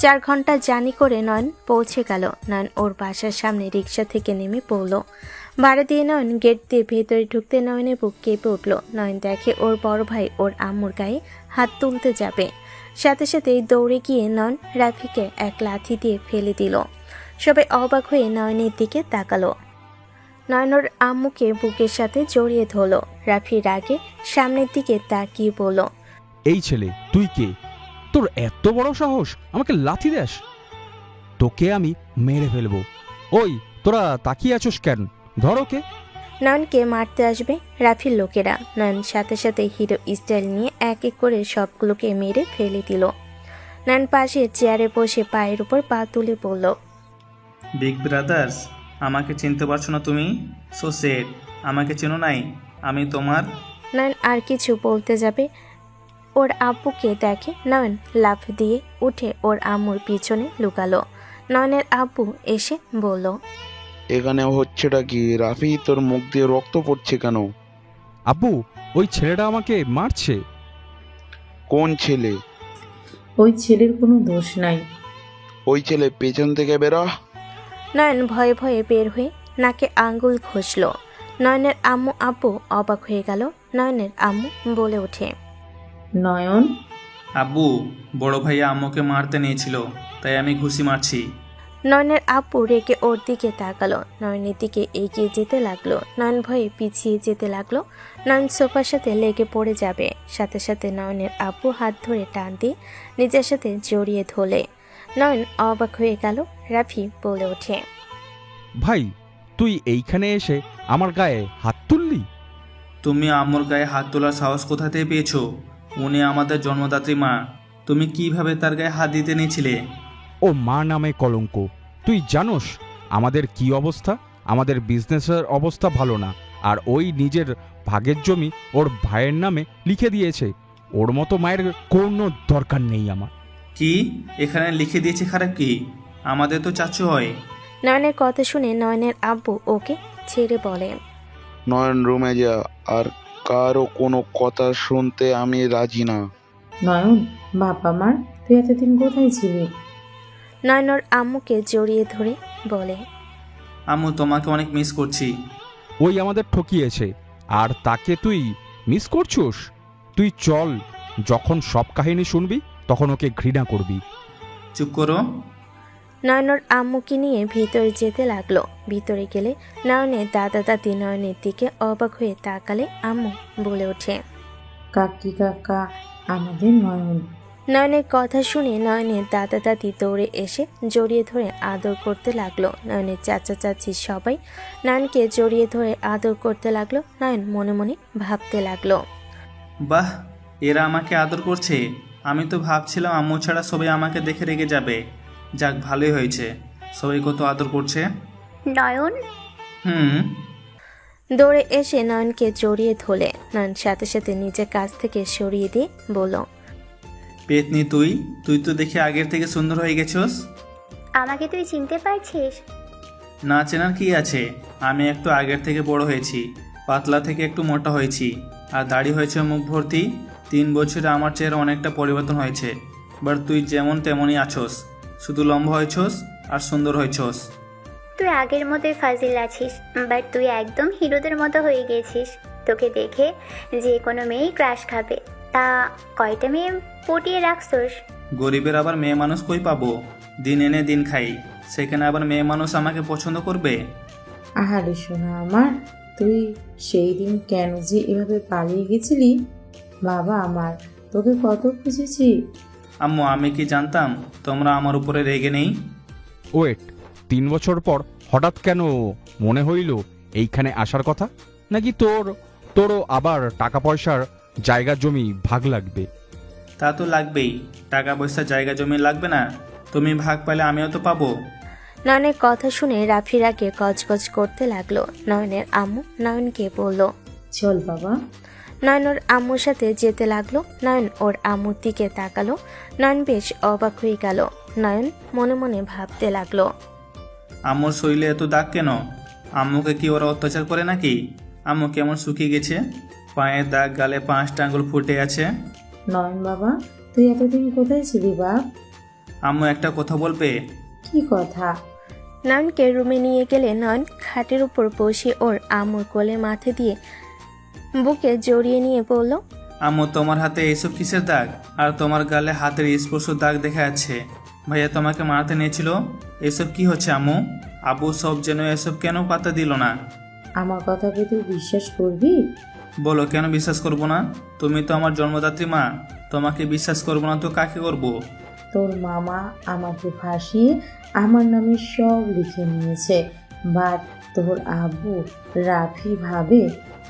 4 ঘন্টা জার্নি করে নয়ন পৌঁছে গেল। নয়ন ওর বাসার সামনে রিক্সা থেকে নেমে পড়ল। ভাড়া দিয়ে নয়ন গেট দিয়ে ভেতরে ঢুকতে নয়নের বুক কেঁপে উঠল। নয়ন দেখে ওর বড় ভাই ওর আম্মুর গায়ে হাত তুলতে যাবে। সাথে সাথেই দৌড়ে গিয়ে নয়ন রাফিকে এক লাথি দিয়ে ফেলে দিল। সবাই অবাক হয়ে নয়নের দিকে তাকালো। নয়ন ওর আম্মুকে বুকের সাথে জড়িয়ে ধরল। রাফি রাগে সামনের দিকে তাকিয়ে বলল, এই ছেলে, তুই কে? তোর এত বড় সাহস আমাকে লাথি দেস? তোকে আমি মেরে ফেলবো। ওই, তোরা তাকিয়ে আছোস কেন? ধর ওকে। নয়নকে মারতে আসবে রাফির লোকেরা। নয়ন সাথে সাথে হিরো স্টাইল নিয়ে এক এক করে সবগুলোকে মেরে ফেলে দিল। নয়ন পাশে চেয়ারে বসে পায়ের উপর পা তুলে বলল, বিগ ব্রাদার্স, আমাকে চিনতে পারছো না তুমি? সো সেড, আমাকে চেনো নাই? আমি তোমার। নয়ন আর কিছু বলতে যাবে, ওর আব্বুকে দেখে নয়ন লাফ দিয়ে উঠে ওর আম্মুর পিছনে লুকালো। নয়নের আব্বু এসে বলল, এখানে হচ্ছেটা কি? রাফি, তোর মুখ দিয়ে রক্ত পড়ছে কেন? আব্বু, ওই ছেলেটা আমাকে মারছে। কোন ছেলে? ওই ছেলের কোনো দোষ নাই। ওই ছেলে পেছন থেকে বেরা। নয়ন ভয়ে ভয়ে বের হয়ে নাকে আঙ্গুল ঘষল। নয়নের আম্মু আব্বু অবাক হয়ে গেল। নয়নের আম্মু বলে ওঠে, নয়ন, আব্বু, বড় ভাইয়া আম্মুকে মারতে নিয়েছিল, তাই আমি ঘুষি মারছি। নয়নের আব্বু রেগে ওর দিকে তাকালো। নয়নের দিকে এগিয়ে যেতে লাগলো। নয়ন ভয়ে পিছিয়ে যেতে লাগলো। নয়ন সোফার সাথে লেগে পড়ে যাবে। সাথে সাথে নয়নের আব্বু হাত ধরে টান দিয়ে নিজের সাথে জড়িয়ে ধরলে। নয়ন অবাক হয়ে গেল। রাফি বলে ওঠে, ভাই, তুই এইখানে এসে আমার গায়ে হাত তুললি? তুমি আম্মুর গায়ে হাত তোলার সাহস কোথা থেকে পেয়েছো? উনি আমাদের জন্মদাত্রী মা। তুমি কিভাবে তার গায়ে হাত দিতে নিয়েছিলে? ও মা নামে কলঙ্ক। তুই জানোস আমাদের কি অবস্থা? আমাদের বিজনেসের অবস্থা ভালো না, আর ওই নিজের ভাগের জমি ওর ভাইয়ের নামে লিখে দিয়েছে। ওর মতো মায়ের কোনো দরকার নেই আমার। কি এখানে লিখে দিয়েছে খারাপ কি? আমাদের তো চাচু হয়। নয়নের কথা শুনে নয়নের আব্বু ওকে ছেড়ে বলে, নয়ন, রুমে যা। আর কারো কোনো কথা শুনতে আমি রাজি না। নয়ন, বাবা মার তুই এতদিন কোথায় ছিলি? নয়নর আম্মুকে জড়িয়ে ধরে বলে, আম্মু, তোমাকে অনেক মিস করছি। ওই আমাদের ঠকিয়েছে, আর তাকে তুই মিস করছুস? তুই চল, যখন সব কাহিনী শুনবি তখন ওকে ঘৃণা করবি। চুপ করো। নয়নর আম্মুকে নিয়ে ভিতরে যেতে লাগলো। ভিতরে গেলে নয়নের দাদা দাদি নয়নের দিকে অবাক হয়ে তাকালে আম্মু বলে ওঠে, কাকি কাকা, আমাদের নয়ন। নয়নের কথা শুনে নয়নের দাদা দাদি দৌড়ে এসে জড়িয়ে ধরে আদর করতে লাগলো। নয়নের চাচা চাচি সবাই নয়নকে জড়িয়ে ধরে আদর করতে লাগলো। নয়ন মনে মনে ভাবতে লাগলো, বাহ, এরা আমাকে আদর করছে। আমি তো ভাবছিলাম আম্মু ছাড়া সবাই আমাকে দেখে রেগে যাবে। যাক, ভালোই হয়েছে, সবাই কত আদর করছে। নয়ন, হুম। দৌড়ে এসে নয়নকে জড়িয়ে ধরলে। নয়ন সাথে সাথে নিজের কাছ থেকে সরিয়ে দিয়ে বলল, পেতনি, তুই তুই তো দেখি আগের থেকে সুন্দর হয়ে গেছস। আমাকে তুই চিনতে পারছিস? না চেনার কি আছে, আমি একটু আগের থেকে বড় হয়েছি, পাতলা থেকে একটু মোটা হয়েছি, আর দাড়ি হয়েছে মুখ ভর্তি। 3 বছরে আমার চেহারা অনেকটা পরিবর্তন হয়েছে। বাট তুই যেমন তেমনই আছোস, শুধু লম্বা হয়েছোস আর সুন্দর হয়েছোস। তুই আগের মতোই ফাজিল আছিস, বাট তুই একদম হিরোদের মতো হয়ে গেছিস। তোকে দেখে যে কোনো মেয়েই ক্রাশ খাবে। তা কয়টা মেয়ে পটিয়ে রাখছোস? গরিবের আবার মেয়ে মানুষ কই পাবো? দিন এনে দিন খাই, সেখানে আবার মেয়ে মানুষ আমাকে পছন্দ করবে? আহারে সোনা আমার, তুই সেই দিন কেন যে এভাবে পালিয়ে গেছিলি? বাবা আমার, তোকে কত খুঁজেছি। আম্মু, আমি কি জানতাম তোমরা আমার উপরে রেগে নেই? ওয়েট, 3 বছর পর হঠাৎ কেন মনে হইল এইখানে আসার কথা? নাকি তোরও আবার টাকা পয়সার জায়গা জমি ভাগ লাগবে? তা তো লাগবেই, টাকা পয়সা জায়গা জমি লাগবে না? তুমি ভাগ পাইলে আমিও তো পাবো। নয়নের কথা শুনে রাফির আগে গজগজ করতে লাগলো। নয়নের আম্মু নয়নকে বলল, চল বাবা। নয়ন ওর আম্মুর সাথে যেতে লাগলো। নয়ন ওর আম্মুর দিকে তাকালো। নয়ন বেশ অবাক হয়ে গেল। নয়ন মনে মনে ভাবতে লাগলো, আম্মুর শরীরে এত দাগ কেন? আম্মুকে কি ওরা অত্যাচার করে নাকি? আম্মু কেমন শুকিয়ে গেছে, পায়ের দাগ, গালে 5টা আঙুল ফুটে আছে। নয়ন বাবা, তুই এতদিন কোথায় ছিলি বাপ? আম্মু একটা কথা বলবে? কি কথা? নয়নকে রুমে নিয়ে গেলে নয়ন খাটের উপর বসে ওর আম্মুর কোলে মাথা দিয়ে বুকে জড়িয়ে নিয়ে বলল, আম্মু, তোমার হাতে এইসব কিসের দাগ? আর তোমার গালে হাতের স্পর্শ দাগ দেখা যাচ্ছে। ভাইয়া তোমাকে মারতে নিয়েছিল, এসব কি হচ্ছে আম্মু? আব্বু সব যেন এসব কেন পাত্তা দিল না? আমার কথাকে তুই বিশ্বাস করবি? বলো, কেন বিশ্বাস করবো না? তুমি তো আমার জন্মদাত্রী মা, তোমাকে বিশ্বাস করবো না তো কাকে করবো? তোর মামা আমাকে ফাঁসিয়ে আমার নামে সব লিখে নিয়েছে, বাট তোর আব্বু রাফি ভাবে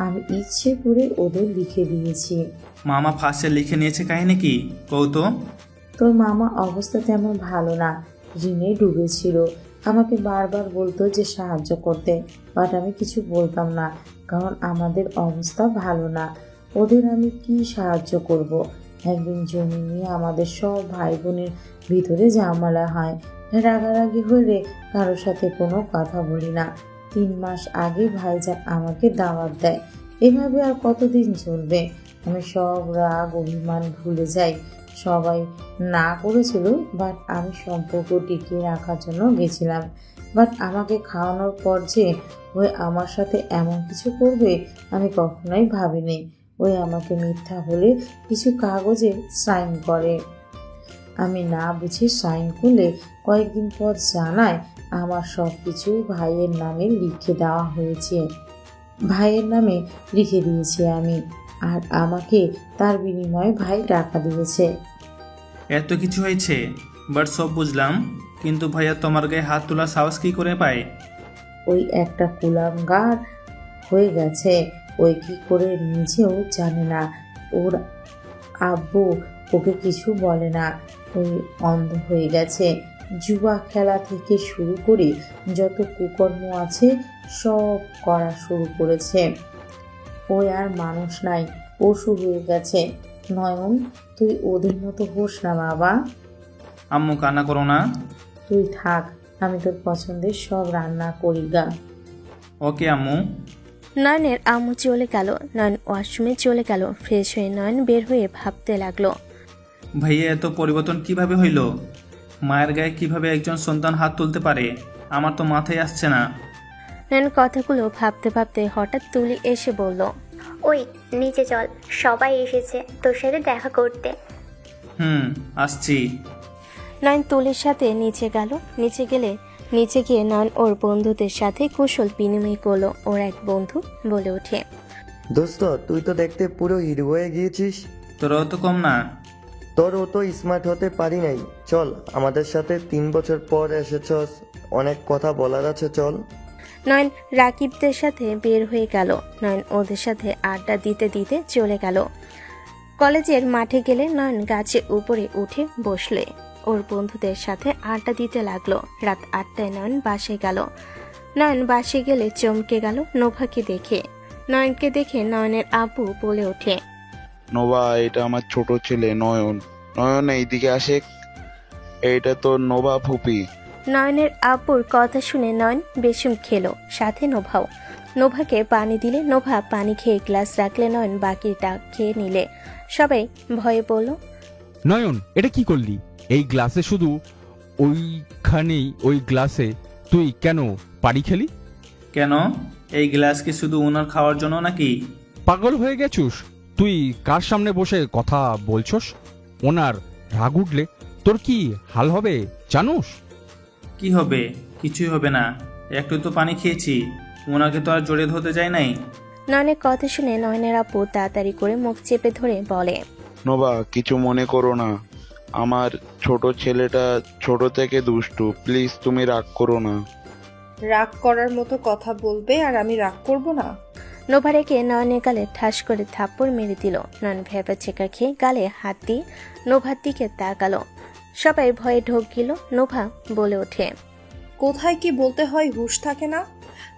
আমি ইচ্ছে করে ওদের লিখে দিয়েছি। মামা ফাঁসে লিখে নিয়েছে, কাহিনী কি কৌতো? তোর মামা অবস্থা তেমন ভালো না, ঋণে ডুবেছিল। আমাকে বারবার বলতো যে সাহায্য করতে, বাট আমি কিছু বলতাম না, কারণ আমাদের অবস্থা ভালো না। ওদের আমি কি সাহায্য করব? একদিন জমি নিয়ে আমাদের সব ভাই বোনের ভিতরে ঝামেলা হয়। রাগারাগি হলে কারোর সাথে কোনো কথা বলি না। 3 মাস আগে ভাইজান আমাকে দাওয়াত দেয়। এভাবে আর কতদিন চলবে? আমি সব রাগ অভিমান ভুলে যাই। সবাই না করেছিল, বাট আমি সম্পর্ক টিকিয়ে রাখার জন্য গেছিলাম। বাট আমাকে খাওয়ানোর পর যে ওই আমার সাথে এমন কিছু করবে আমি কখনোই ভাবিনি। ওই আমাকে মিথ্যা বলে কিছু কাগজে সাইন করে। আমি না বুঝে সাইন করলে কয়েকদিন পর জানায় আমার সব কিছু ভাইয়ের নামে লিখে দেওয়া হয়েছে। ভাইয়ের নামে লিখে দিয়েছি আমি, আর আমাকে তার বিনিময়ে ভাই টাকা দিয়েছে। এত কিছু হয়েছে, বাট সব বুঝলাম, কিন্তু ভাইয়া তোমার গায়ে হাত তোলার সাহস কি করে পায়? ওই একটা কুলাঙ্গার হয়ে গেছে, ওই কি করে নিজেও জানে না। ওর আব্বু ওকে কিছু বলে না, ওই অন্ধ হয়ে গেছে। জুয়া খেলা থেকে শুরু করে যত কুকর্ম আছে সব করা শুরু করেছে। ওই আর মানুষ নাই, পশু হয়ে গেছে। নয়ন, তুই ওদের মতো হোস না বাবা। আম্মু, কান্না করো না। তুই থাক, আমি তোর পছন্দের সব রান্না করি গা। ওকে আম্মু। নয়নের আম্মু চলে গেল। নয়ন ওয়াশরুমে চলে গেল। ফ্রেশ হয়ে নয়ন বের হয়ে ভাবতে লাগলো, ভাইয়া এত পরিবর্তন কিভাবে হইল? মায়ের গায়ে কিভাবে একজন সন্তান হাত তুলতে পারে? আমার তো মাথায় আসছে না। নয়ন কথাগুলো ভাবতে ভাবতে হঠাৎ তুলি এসে বলল, ওই নিচে চল, সবাই এসেছে তোর সাথে দেখা করতে। আসছি। নয়ন তুলির সাথে নিচে গেল। নিচে গিয়ে নয়ন ওর বন্ধুদের সাথে কুশল বিনিময় করলো। ওর এক বন্ধু বলে ওঠে, দোস্ত, তুই তো দেখতে পুরো হিরো হয়ে গিয়েছিস। তোরাও তো কম না। তোর তো স্মার্ট হতে পারি নাই। চল আমাদের সাথে, 3 বছর পর এসেছস, অনেক কথা বলার আছে, চল। নয়ন রাকিবদের সাথে বের হয়ে গেল। নয়ন ওদের সাথে আড্ডা দিতে দিতে চলে গেল। কলেজের মাঠে গেলে নয়ন গাছের উপরে উঠে বসলে ওর বন্ধুদের সাথে আড্ডা দিতে লাগলো। রাত 8টায় নয়ন বাসে গেল। নয়ন বাসে গেলে চমকে গেল নোভাকে দেখে। নয়নকে দেখে নয়নের আব্বু বলে ওঠে, নোভা, এটা আমার ছোট ছেলে নয়ন। নয়ন, এইদিকে আসে। এইটা তোর নোভা ফুপি। নয়নের আব্বুর কথা শুনে নয়ন বেশুম খেলো, সাথে নোভাও। নোভাকে পানি দিলে নোভা পানি খেয়ে গ্লাস রাখলে নয়ন বাকিটা খেয়ে নিলে। সবাই ভয়ে বলল, নয়ন এটা কি করলি? এই গ্লাসে শুধু ওইখানেই ওই গ্লাসে তুই কেন পানি খেলি? কেন? এই গ্লাস কি শুধু ওনার খাওয়ার জন্য নাকি? পাগল হয়ে গেছুস? তুই কার সামনে বসে কথা বলছস? ওনার রাগ উঠলে তোর কি হাল হবে জানোস? কি হবে? কিছুই হবে না, একটু তো পানি খেয়েছি, ওনাকে তো আর জড়িয়ে ধরতে যাই নাই। নয়নের কথা শুনে নয়নের আব্বু তাড়াতাড়ি করে মুখ চেপে ধরে বলে, নোভা কিছু মনে করো না, আমার ছোট ছেলেটা ছোট থেকে দুষ্টু, প্লিজ তুমি রাগ করো না। রাগ করার মতো কথা বলবে আর আমি রাগ করব না? নোভা রেখে নয়নের গালে ঠাস করে থাপ্পড় মেরে দিল। নয়ন ভেপা চেকা খেয়ে গালে হাত দিয়ে নোভার দিকে তাকালো। সবাই ভয়ে ঢোক গেল। নোভা বলে ওঠে, কোথায় কি বলতে হয় হুঁশ থাকে না?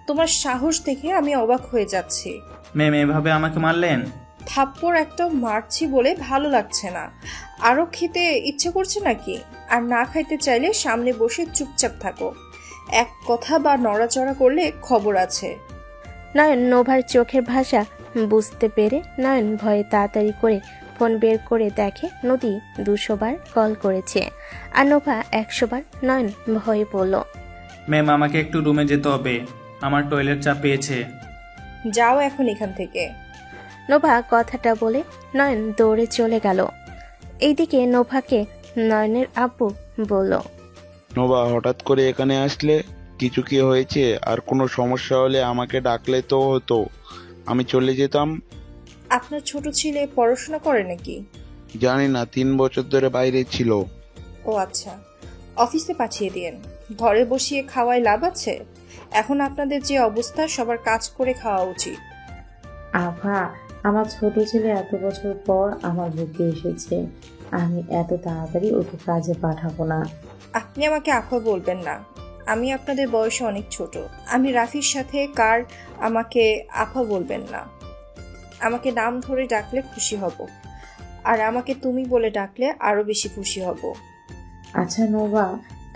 তোমার সাহস দেখে আমি অবাক হয়ে যাচ্ছি। ম্যাম এভাবে আমাকে মারলেন? থাপ্পড় একটা মারছি বলে ভালো লাগছে না, আরও খেতে ইচ্ছে করছে নাকি? আর না খাইতে চাইলে সামনে বসে চুপচাপ থাকো, এক কথা বা নড়াচড়া করলে খবর আছে। নয়ন নোভার চোখের ভাষা বুঝতে পেরে নয়ন ভয়ে তাড়াতাড়ি করে ফোন বের করে দেখে নদী 200 বার কল করেছে আর নোভা 100 বার। নয়ন ভয়ে পড়ল। ম্যাম আমাকে একটু রুমে যেতে হবে, আমার টয়লেট চাপ পেয়েছে। যাও এখন এখান থেকে। নোভা কথাটা বলে নয়ন দৌড়ে চলে গেল। এইদিকে নোভাকে নয়নের আব্বু বলল, নোভা হঠাৎ করে এখানে আসলে, কিছু কি হয়েছে? আর কোনো সমস্যা হলে আমাকে ডাকলে তো হতো, আমি চলে যেতাম। আপনার ছোট ছেলে পড়াশোনা করে নাকি? জানি না, 3 বছর ধরে বাইরে ছিল। ও আচ্ছা, অফিসে পাঠিয়ে দিয়েন। ঘরে বসিয়ে খাওয়ায় লাভ আছে? এখন আপনাদের যে অবস্থা, সবার কাজ করে খাওয়া উচিত। আভা, আমার ছোট ছেলে এত বছর পর আমার বুকে এসেছে, আমি এত তাড়াতাড়ি ওকে কাজে পাঠাবো না। আপনি আমাকে আফা বলবেন না, আমি আপনাদের বয়সে অনেক ছোট। আমি রাফির সাথে কার, আমাকে আফা বলবেন না। আমাকে নাম ধরে ডাকলে খুশি হব, আর আমাকে তুমি বলে ডাকলে আরো বেশি খুশি হব। আচ্ছা নোভা,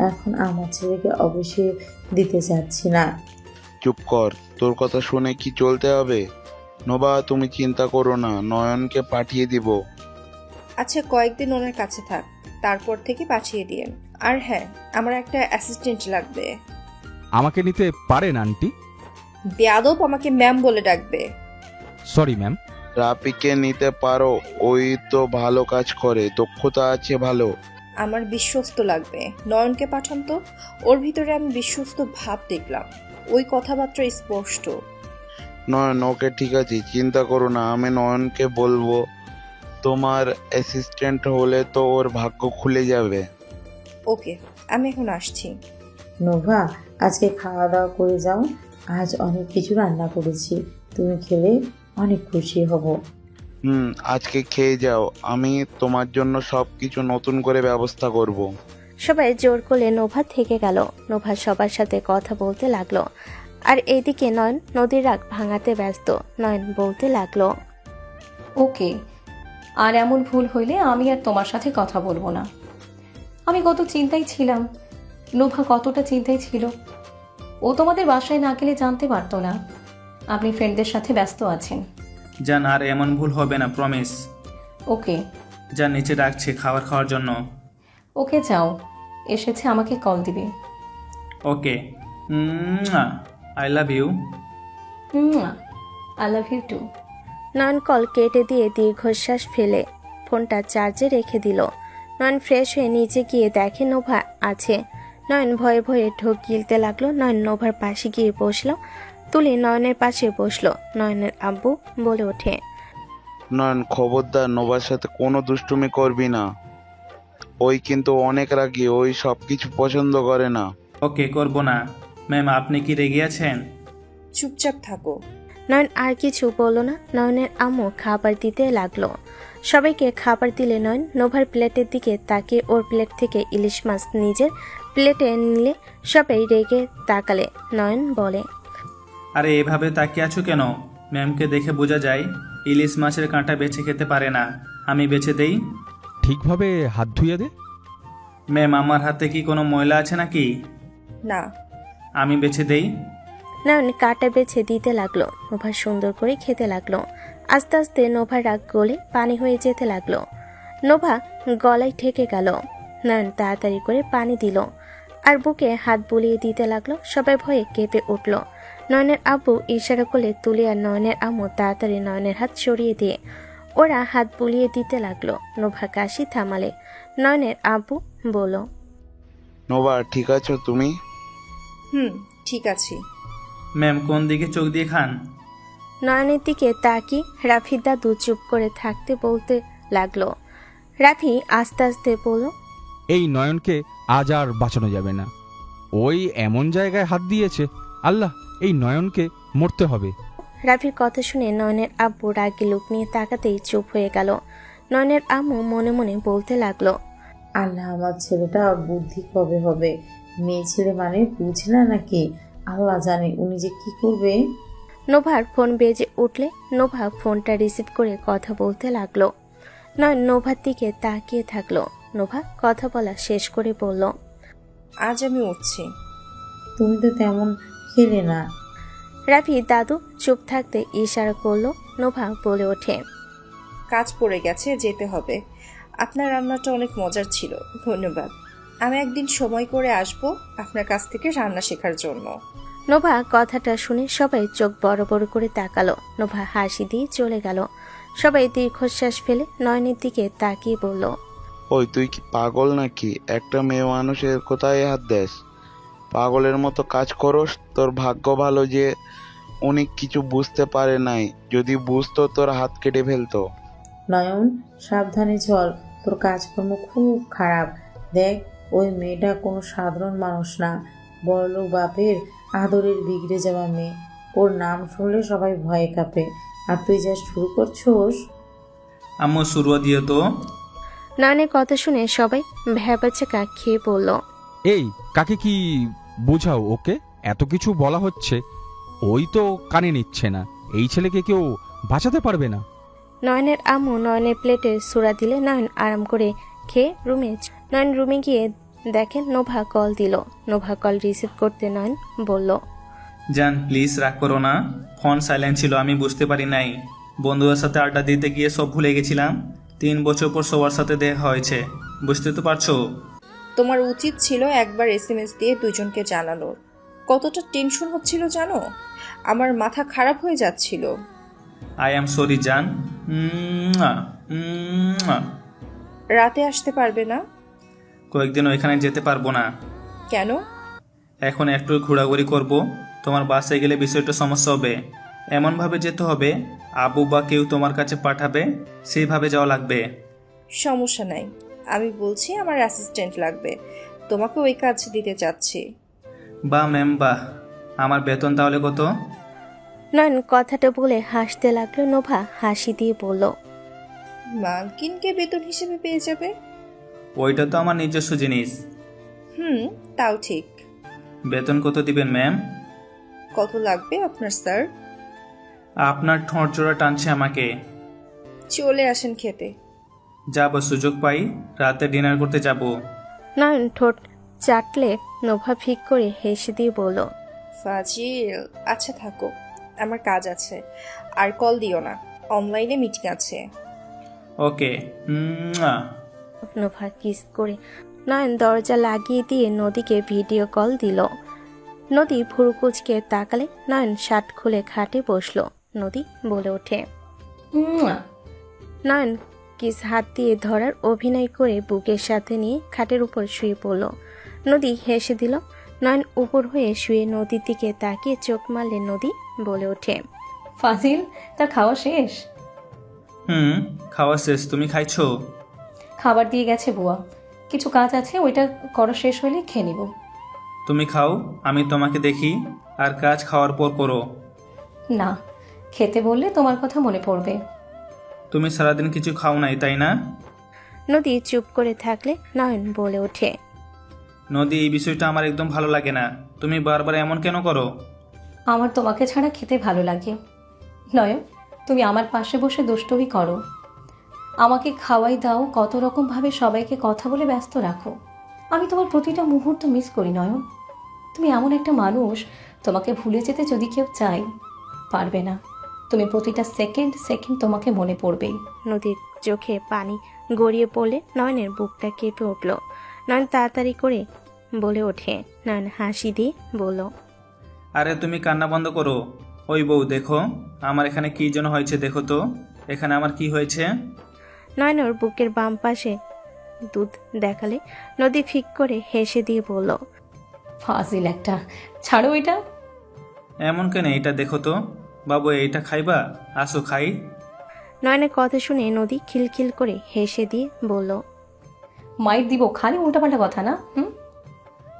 এখন আমার ছেলেকে অবশ্যই দিতে চাচ্ছি না। চুপ কর, তোর কথা শুনে কি চলতে হবে? নোভা তুমি চিন্তা করো না, নয়নকে পাঠিয়ে দিব। আচ্ছা কয়েকদিন ওনার কাছে থাক, তারপর থেকে পাঠিয়ে দিয়েন। আর হ্যাঁ, আমার একটা অ্যাসিস্ট্যান্ট লাগবে। আমাকে নিতে পারেন আন্টি? বেয়াদব আমাকে ম্যাম বলে ডাকবে। Sorry ma'am. রাপিকে নিতে পারো, ওই তো ভালো কাজ করে, দক্ষতা আছে ভালো। আমার বিশ্বস্ত লাগবে। নয়নকে পাঠান তো, ওর ভিতরে আমি বিশ্বস্ত ভাব দেখলাম, ওই কথাবার্তা স্পষ্ট। নয়ন ওকে ঠিক আছে, চিন্তা করো না, আমি নয়নকে বলবো। তোমার অ্যাসিস্ট্যান্ট হলে তো ওর ভাগ্য খুলে যাবে। ওকে, আমি এখন আসছি। নোভা, আজকে খাওয়া দাওয়া করে যাও, আজ অনেক কিছু রান্না করেছি, তুমি খেলে অনেক খুশি হব। আজকে খেয়ে যাও, আমি তোমার জন্য সব কিছু নতুন করে ব্যবস্থা করব। সবাই জোর করলে নোভা থেকে গেল। নোভা সবার সাথে কথা বলতে লাগলো। আর এইদিকে নয়ন নদীর রাগ ভাঙাতে ব্যস্ত। নয়ন বলতে লাগলো, ওকে, আর এমন ভুল হইলে আমি আর তোমার সাথে কথা বলবো না। আমি কত চিন্তায় ছিলাম, নোভা কতটা চিন্তায় ছিল, ও তোমাদের বাসায় না গেলে জানতে পারতো না আপনি ফ্রেন্ডদের সাথে ব্যস্ত আছেন। যান, আর এমন ভুল হবে না, প্রমিস। ওকে। যা নিচে ডাকছে খাওয়ার জন্য। ওকে যাও, এসেছে আমাকে কল দিবে। Okay, I love you. I love you too. Nayan call কেটে দিয়ে দীর্ঘশ্বাস ফেলে ফোনটা চার্জে রেখে দিল। নয়ন ফ্রেশ হয়ে নিচে গিয়ে দেখে নোভা আছে। নয়ন ভয়ে ভয়ে ঢোক গিলতে লাগলো। নয়ন নোভার পাশে গিয়ে বসলো। তুলি নয়নের পাশে বসলো। নয়নের আব্বু বলে ওঠে, নয়ন খবরদার নোভার সাথে কোনো দুষ্টুমি করবি না, ওই কিন্তু অনেক রাগী, ওই সব কিছু পছন্দ করে না। ওকে, করব না। ম্যাম আপনি কি রেগে আছেন? চুপচাপ থাকো। নয়ন আর কিছু বলল না। নয়নের আম্মু খাবার দিতে লাগলো। সবাইকে খাবার দিলে নয়ন নোভার প্লেটের দিকে তাকিয়ে ওর প্লেট থেকে ইলিশ মাছ নিজের প্লেটে নিলে সবাই রেগে তাকালে। নয়ন বলে, আরে এভাবে তাকিয়ে আছো কেন? ম্যামকে দেখে বোঝা যায় ইলিশ মাছের কাঁটা বেছে খেতে পারে না, আমি বেছে দেই। ঠিকভাবে হাত ধুয়ে দে। ম্যাম আমার হাতে কি কোনো ময়লা আছে নাকি? না। আমি বেছে দেই। নয়ন কাটা বেছে দিতে লাগলো। নোভা সুন্দর করে খেতে লাগলো। আস্তে আস্তে নোভার রাগ গলে পানি হয়ে যেতে লাগলো। নোভা গলায় ঠেকে গেল। নয়ন তাড়াতাড়ি করে পানি দিল আর বুকে হাত বুলিয়ে দিতে লাগলো। সবাই ভয়ে কেঁপে উঠল। নয়নের আব্বু ইশারা করলে তুলি আর নয়নের আম্মু তাড়াতাড়ি নয়নের হাত সরিয়ে দিয়ে ওরা হাত বুলিয়ে দিতে লাগলো। নোভা কাশি থামালে নয়নের আব্বু বলল, নোভা ঠিক আছো তুমি? ঠিক আছি। ম্যাম কোন দিকে চোখ দিয়ে খান? নয়নের দিকে তাকিয়ে রাফির দাদু চুপ করে থাকতে বলতে লাগলো। রাফি আস্তে আস্তে বলল, এই নয়নকে আজ আর বাঁচানো যাবে না। ওই এমন জায়গায় হাত দিয়েছে, আল্লাহ, এই নয়নকে মরতে হবে। রাফির কথা শুনে নয়নের আব্বু রাগে লুক নিয়ে তাকাতেই চুপ হয়ে গেল। নয়নের আম্মু মনে মনে বলতে লাগলো, আল্লাহ, আমার ছেলেটা বুদ্ধি কবে হবে? মেয়ে ছেলে মানে বুঝ না নাকি? আল্লাহ জানে উনি যে কি করবে। নোভার ফোন বেজে উঠলে নোভা ফোনটা রিসিভ করে কথা বলতে লাগলো। নয়ন নোভার দিকে তাকিয়ে থাকলো। নোভা কথা বলা শেষ করে বলল, আজ আমি উঠছি। তুমি তো তেমন খেলে না। রাফি দাদু চুপ থাকতে ইশারা করলো। নোভা বলে ওঠে, কাজ পড়ে গেছে, যেতে হবে। আপনার রান্নাটা অনেক মজার ছিল, ধন্যবাদ। আমি একদিন সময় করে আসব আপনার কাছ থেকে রান্না শেখার জন্য। নোভা কথাটা শুনে সবাই চোখ বড় বড় করে তাকালো। নোভা হাসি দিয়ে চলে গেল। সবাই দীর্ঘশ্বাস ফেলে নয়নের দিকে তাকিয়ে বলল, ওই তুই কি পাগল নাকি? একটা মেয়ে মানুষের কোথায় হাত দেস? পাগলের মতো কাজ করস। তোর ভাগ্য ভালো যে উনি কিছু বুঝতে পারে নাই, যদি বুঝতো তোর হাত কেটে ফেলতো। নয়ন, সাবধানে চল, তোর কাজকর্ম খুব খারাপ। দেখ, ওই মেয়েটা কোনো সাধারণ মানুষ না, বড়লোক বাপের আদরের বিগড়ে যাওয়া মেয়ে। ওর নাম শুনলে সবাই ভয়ে কাঁপে, আর তুই যা শুরু করছোস। আম্মু শুরুয়া দিও তো। নয়নের কথা শুনে সবাই ভ্যাবাচাকা খেয়ে বলল, এই কাকে কি বোঝাও ওকে? এত কিছু বলা হচ্ছে, ওই তো কানে নিচ্ছে না। এই ছেলেকে কেউ বাঁচাতে পারবে না। নয়নের আম্মু নয়নের প্লেটে সুরা দিলে নয়ন আরাম করে খেয়ে নয়ন রুমে গিয়ে দেখেন নোভা কল দিল। নোভা কল রিসিভ করতে নয়ন বলল, জান প্লিজ রাগ করো না, ফোন সাইলেন্ট ছিল, আমি বুঝতে পারি নাই। বন্ধুদের সাথে আড্ডা দিতে গিয়ে সব ভুলে গেছিলাম। 3 বছর পর সবার সাথে দেখা হয়েছে, বুঝতে তো পারছো। তোমার উচিত ছিল একবার SMS দিয়ে দুজনকে জানানোর। কতটা টেনশন হচ্ছিল জানো, আমার মাথা খারাপ হয়ে যাচ্ছিল। আই এম সরি জান। রাতে আসতে পারবে না? কয়েকদিন ওইখানে যেতে পারবো না। কেন? এখন একটু ঘোরাঘুরি করব। তোমার বাসায় গেলে বিষয়টা সমস্যা হবে। এমনভাবে যেতে হবে আবু বা কেউ তোমার কাছে পাঠাবে, সেইভাবে যাওয়া লাগবে। সমস্যা নাই, আমি বলছি আমার অ্যাসিস্ট্যান্ট লাগবে, তোমাকে ওই কাজ দিতে চাচ্ছি। বাহ ম্যাম বাহ। আমার বেতন তাহলে কত? নয়ন কথাটা বলে হাসতে লাগলো। নোভা হাসি দিয়ে বলল, মালকিনকে বেতন হিসেবে পেয়ে যাবে। ওইটা তো আমার নিজস্ব জিনিস। তাও ঠিক। বেতন কত দিবেন ম্যাম? কত লাগবে আপনার স্যার? আপনার ঠোঁট জোড়া টানছে আমাকে। চলে আসেন খেতে। যাব, সুযোগ পাই রাতে ডিনার করতে যাব। নয়ন ঠোঁট চাটলে নোভা ফিক করে হেসে দিয়ে বলল, ফাজিল, আচ্ছা থাকো, আমার কাজ আছে, আর কল দিও না, অনলাইনে মিটিং আছে। ওকে। নোভা কিস করে নয়ন দরজা লাগিয়ে দিয়ে নদীকে ভিডিও কল দিল। নদী ভুরু কুচকে তাকালে নয়ন শার্ট খুলে খাটে বসলো। নদী বলে ওঠে, নয়ন কিস হাত দিয়ে ধরার অভিনয় করে বুকের সাথে নিয়ে খাটের উপর শুয়ে পড়ল। নদী হেসে দিল। নয়ন উপর হয়ে শুয়ে নদীর দিকে তাকিয়ে চোখ মারলে নদী বলে ওঠে, ফাজিল, তার খাওয়া শেষ? খাওয়া শেষ। তুমি খাইছো? খাবার দিয়ে গেছে বুয়া, কিছু কাজ আছে, ওইটা করা শেষ হলে খেয়ে নিব। তুমি খাও, আমি তোমাকে দেখি, আর কাজ খাওয়ার পর করো। না, খেতে বললে তোমার কথা মনে পড়বে। তুমি সারাদিন কিছু খাও নাই তাই না? নদী চুপ করে থাকলে নয়ন বলে ওঠে, নদী, এই বিষয়টা আমার একদম ভালো লাগে না। তুমি বারবার এমন কেন করো? আমার তোমাকে ছাড়া খেতে ভালো লাগে। নয়ন, তুমি আমার পাশে বসে দুষ্টুমি করো, আমাকে খাওয়াই দাও, কত রকমভাবে সবাইকে কথা বলে ব্যস্ত রাখো। আমি তোমার প্রতিটা মুহূর্ত মিস করি নয়ন। তুমি এমন একটা মানুষ, তোমাকে ভুলে যেতে যদি কেউ চায় পারবে না। তুমি প্রতিটা সেকেন্ড সেকেন্ড তোমাকে মনে পড়বেই। নদীর চোখে পানি গড়িয়ে পড়লে নয়নের বুকটা কেঁপে উঠল। নয়ন তাড়াতাড়ি করে বলে ওঠে। নয়ন হাসি দিয়ে বলল, আরে তুমি কান্না বন্ধ করো। ওই বউ দেখো আমার এখানে কি যেন হয়েছে, দেখো তো এখানে আমার কি হয়েছে। নয়নের বুকের বাম পাশে দুধ দেখালে নদী ফিক করে হেসে দিয়ে বলল, ফাজিল একটা, ছাড়ো এটা। এমন কেন, এটা দেখো তো বাবু, এইটা খাইবা? আসো খাই। নয়নের কথা শুনে নদী খিলখিল করে হেসে দিয়ে বলল, মাইট দিব, খালি উল্টাপাল্টা কথা না।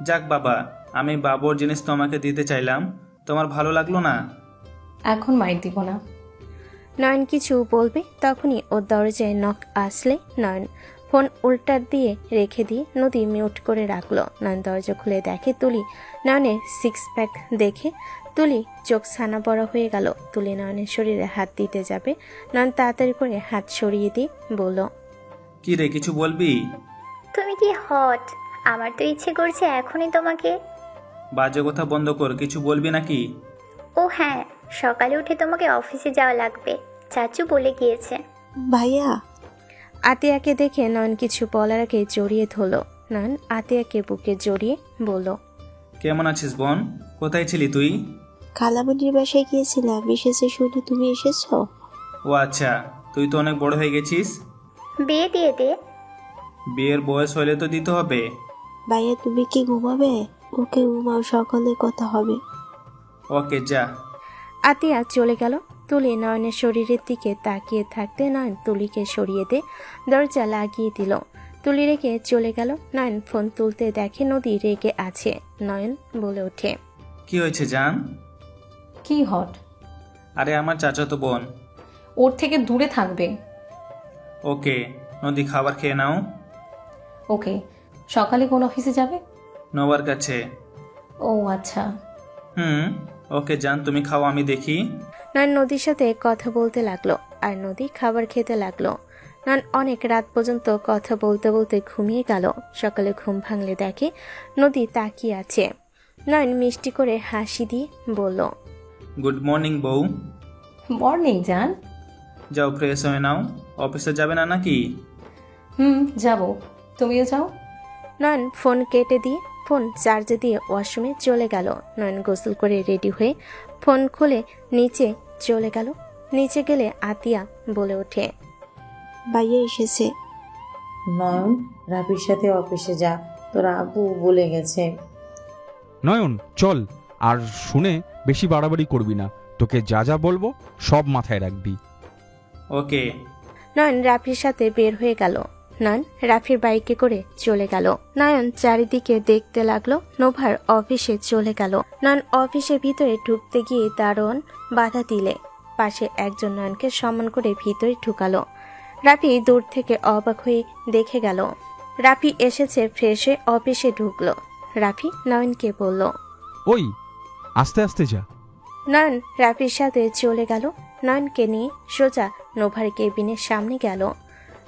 যাক বাবা, আমি বাবুর জিনিস তোমাকে দিতে চাইলাম, তোমার ভালো লাগলো না? এখন মাইট দিব না। নয়ন কিছু বলবে তখনই ওর দরজায় নখ আসলে নয়ন ফোন উল্টার দিয়ে রেখে দিয়ে নদী মিউট করে রাখলো। নয়ন দরজা খুলে দেখে তুলি। নয়নের সিক্স প্যাক দেখে তুলি চোখ ছানা বড় হয়ে গেল। তুলি নয়নের শরীরে হাত দিতে যাবে, নয়ন তাড়াতাড়ি করে হাত সরিয়ে দিয়ে বলল, কি রে, কিছু বলবি? তুমি কি হট! আমার তো ইচ্ছে করছে এখনই তোমাকে। বাজে কথা বন্ধ কর, কিছু বলবি নাকি? ও হ্যাঁ, সকালে উঠে তোমাকে অফিসে যাওয়া লাগবে, চাচু বলে গিয়েছে। ভাইয়া। আতিয়াকে দেখে নয়ন কিছু বলার আগে জড়িয়ে ধরলো। নয়ন আতিয়াকে বুকে জড়িয়ে বলল, কেমন আছিস বোন? কোথায় ছিলি তুই? খালামণির বাসায় গিয়েছিলাম, এসেছে শুনে তুমি এসেছো। ও আচ্ছা, তুই তো অনেক বড় হয়ে গেছিস। বিয়ে দিয়ে দে। বিয়ের বয়স হলে তো দিতে হবে। ভাইয়া তুমি কি ঘুমাবে? ওকে ঘুমাও, সকালে কথা হবে। ওকে যা। আতিয়া চলে গেল। তুলি নয়নের শরীরের দিকে তাকিয়ে থাকতে নয়ন তুলিকে সরিয়ে দে দরজা লাগিয়ে দিল। তুলি রেখে চলে গেল। নয়ন ফোন তুলতে দেখে নদী রেগে আছে। নয়ন বলে ওঠে, কি হয়েছে জান? কি হট? আরে আমার চাচাতো বোন। ওর থেকে দূরে থাকবে। ওকে নদী, খাবার খেয়ে নাও। ওকে। সকালে কোন অফিসে যাবে? নোবার কাছে। ও আচ্ছা। ওকে জান, তুমি খাও, আমি দেখি। নয়ন নদীর সাথে কথা বলতে লাগলো আর নদী খাবার খেতে লাগলো। নয়ন অনেক রাত পর্যন্ত কথা বলতে বলতে ঘুমিয়ে গেল। সকালে ঘুম ভাঙলে দেখে নদী তাকিয়ে আছে। নয়ন মিষ্টি করে হাসি দিয়ে বলল, গুড মর্নিং বউ। মর্নিং জান। যাও ফ্রেশ হয়ে নাও, অফিসে যাবে না নাকি? যাব, তুমিও যাও। নয়ন ফোন কেটে দিয়ে ফোন চার্জে দিয়ে ওয়াশরুমে চলে গেল। নয়ন গোসল করে রেডি হয়ে ফোন খুলে নিচে চলে গেল। নিচে গেলে আতিয়া বলে ওঠে, ভাইয়া এসেছে। নয়ন, রাফির সাথে অফিসে যা, তোর আব্বু বলে গেছে। নয়ন চল, আর শুনে বেশি বাড়াবাড়ি করবি না। তোকে যা যা বলবো সব মাথায় রাখবি। ওকে। নয়ন রাফির সাথে বের হয়ে গেল। নয়ন রাফির বাইকে করে চলে গেল। নয়ন চারিদিকে দেখতে লাগলো। নোভার অফিসে চলে গেল। নয়ন অফিসের ভিতরে ঢুকতে গিয়ে দারোয়ান বাধা দিলে পাশে একজন নয়নকে সম্মান করে ভিতরে ঢুকালো। রাফি দূর থেকে অবাক হয়ে দেখে গেল। রাফি এসেছে ফ্রেশ হয়ে অফিসে ঢুকলো। রাফি নয়নকে বলল, ওই আস্তে আস্তে যা। নয়ন রাফির সাথে চলে গেল। নয়নকে নিয়ে সোজা নোভার কেবিনের সামনে গেল।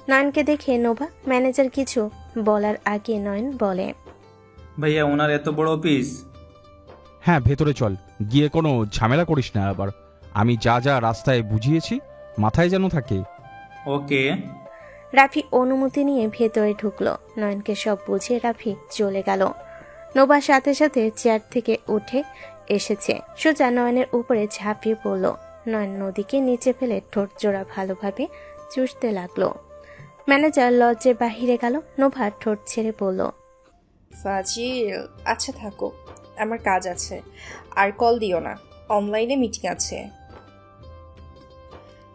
নয়নকে দেখে নোভা ম্যানেজার কিছু বলার আগে নয়ন বলে, ভাইয়া ওনার এত বড় অফিস? হ্যাঁ ভেতরে চল, গিয়ে কোনো ঝামেলা করিস না আবার। আমি যা যা রাস্তায় বুঝিয়েছি মাথায় যেন থাকে। ওকে। রাফি অনুমতি নিয়ে ভেতরে ঢুকলো। নয়নকে সব বুঝিয়ে রাফি চলে গেল। নোভার সাথে সাথে চেয়ার থেকে উঠে এসেছে, সোজা নয়নের উপরে ঝাঁপিয়ে পড়ল। নয়ন নদীকে নিচে ফেলে ঠোঁট জোড়া ভালোভাবে চুষতে লাগলো। ম্যানেজার লজ্জে বাহিরে গেল। নোভা ঠোঁট ছেড়ে বলল, ফাজিল, আচ্ছা থাকো, আমার কাজ আছে, আর কল দিও না, অনলাইনে মিটিং আছে।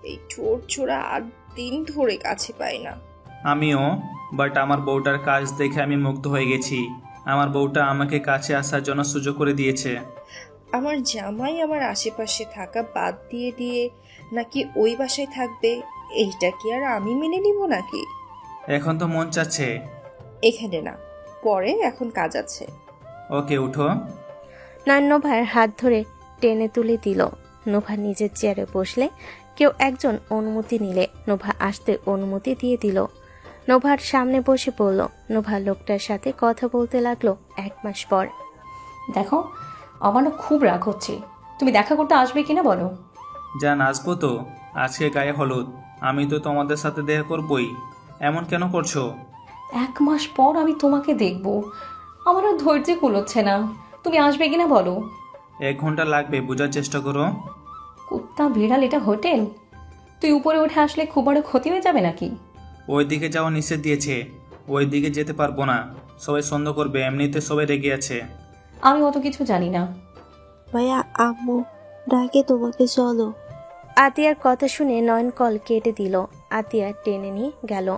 এই ঠোঁট ছোড়া 8 দিন ধরে কাছে পাই না। আমিও, বাট আমার বউটার কাজ দেখে আমি মুগ্ধ হয়ে গেছি। আমার বউটা আমাকে কাছে আসার জন্য সুযোগ করে দিয়েছে। আমার জামাই আমার আশেপাশে থাকা বাদ দিয়ে দিয়ে নাকি ওই বাসায় থাকবে, এইটা কি আর আমি মেনে নিব নাকি? এখন তো মন চাচ্ছে। এখানে না, পরে, এখন কাজ আছে। ওকে উঠো। নয়ন নোভার হাত ধরে টেনে তুলে দিল। নোভা নিজের চেয়ারে বসলে কেউ একজন অনুমতি নিলে নোভা আসতে অনুমতি দিয়ে দিল। নোভার সামনে বসে পড়ল। নোভা লোকটার সাথে কথা বলতে লাগলো 1 মাস পর। দেখো, আমার না খুব রাগ হচ্ছে। তুমি দেখা করতে আসবে কিনা বলো? যান, আসবো তো। আজকে গায়ে হলুদ, আমি তো তোমাদের সাথে দেখা করবই। এমন কেন করছো? 1 মাস পর আমি তোমাকে দেখব, আমার আর ধৈর্য কুলোচ্ছে না। তুমি আসবে কিনা বলো? 1 ঘন্টা লাগবে, বোঝার চেষ্টা করো। কুত্তা বিড়াল, এটা হোটেল? তুই উপরে উঠে আসলে খুব বড় ক্ষতি হয়ে যাবে নাকি? ওই দিকে যাওয়া নিষেধ দিয়েছে, ওই দিকে যেতে পারবো না। সবাই সন্দেহ করবে, এমনিতে সবাই রেগে আছে। আমি অত কিছু জানি না। ভাইয়া আম্মু ডাকে তোমাকে, চলো। আতিয়ার কথা শুনে নয়ন কল কেটে দিল। আতিয়া টেনে নিয়ে গেল।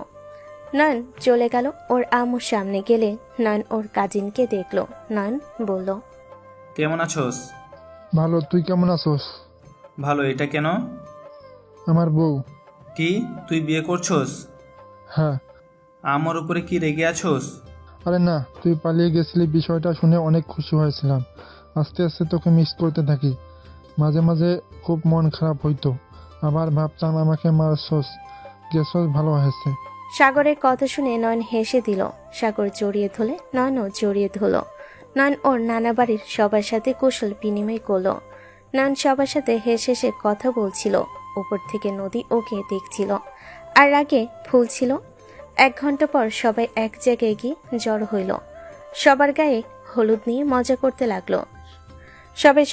নয়ন চলে গেল। ওর আম্মুর সামনে গেলে নয়ন ওর কাজিনকে দেখলো। নয়ন বলল, কেমন আছোস? ভালো, তুই কেমন আছোস? ভালো। এটা কেন? আমার বউ। কি, তুই বিয়ে করছোস? হ্যাঁ। আমার উপরে কি রেগে আছোস? আরে না, তুই পালিয়ে গেছিলি, বিষয়টা শুনে অনেক খুশি হয়েছিলাম। আস্তে আস্তে তোকে মিস করতে থাকি। মাঝে মাঝে খুব মন খারাপ হইতো, আবার ভাবতাম আমাকে মারছস, গেছস, ভালো হয়েছে। সাগরের কথা শুনে নয়ন হেসে দিল। সাগর জড়িয়ে ধরলে নয়নও জড়িয়ে ধরল। নয়ন ওর নানা বাড়ির সবার সাথে কুশল বিনিময় করলো। নয়ন সবার সাথে হেসে হেসে কথা বলছিল। উপর থেকে নদী ওকে দেখছিল আর আগে ফুলছিল। 1 ঘন্টা পর সবাই এক জায়গায় গিয়ে জড়ো হইল। সবার গায়ে হলুদ নিয়ে মজা করতে লাগলো।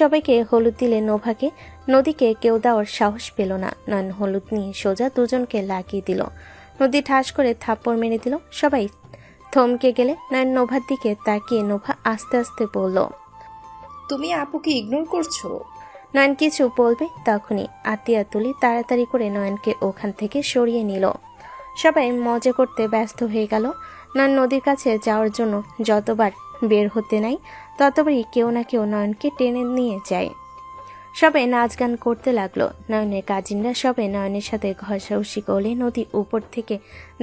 সবাইকে হলুদ দিলে নোভাকে নদীকে কেউ দেওয়ার সাহস পেল না। নয়ন হলুদ নিয়ে সোজা দুজনকে লাগিয়ে দিল। নদী ঠাস করে থাপ্পড় মেরে দিল। সবাই থমকে গেলে নয়ন নোভার দিকে তাকিয়ে নোভা আস্তে আস্তে বলল, তুমি আপুকে ইগনোর করছো? নয়ন কিছু বলবে তখনই আতিয়া তুলি তাড়াতাড়ি করে নয়নকে ওখান থেকে সরিয়ে নিল। সবাই মজা করতে ব্যস্ত হয়ে গেল। নয়ন নদীর কাছে যাওয়ার জন্য যতবার বের হতে নাই ততবারই কেউ না কেউ নয়নকে টেনে নিয়ে যায়। সবাই নাচ গান করতে লাগলো। নয়নের কাজিনরা সবাই নয়নের সাথে ঘষাঘষি করলে নদী উপর থেকে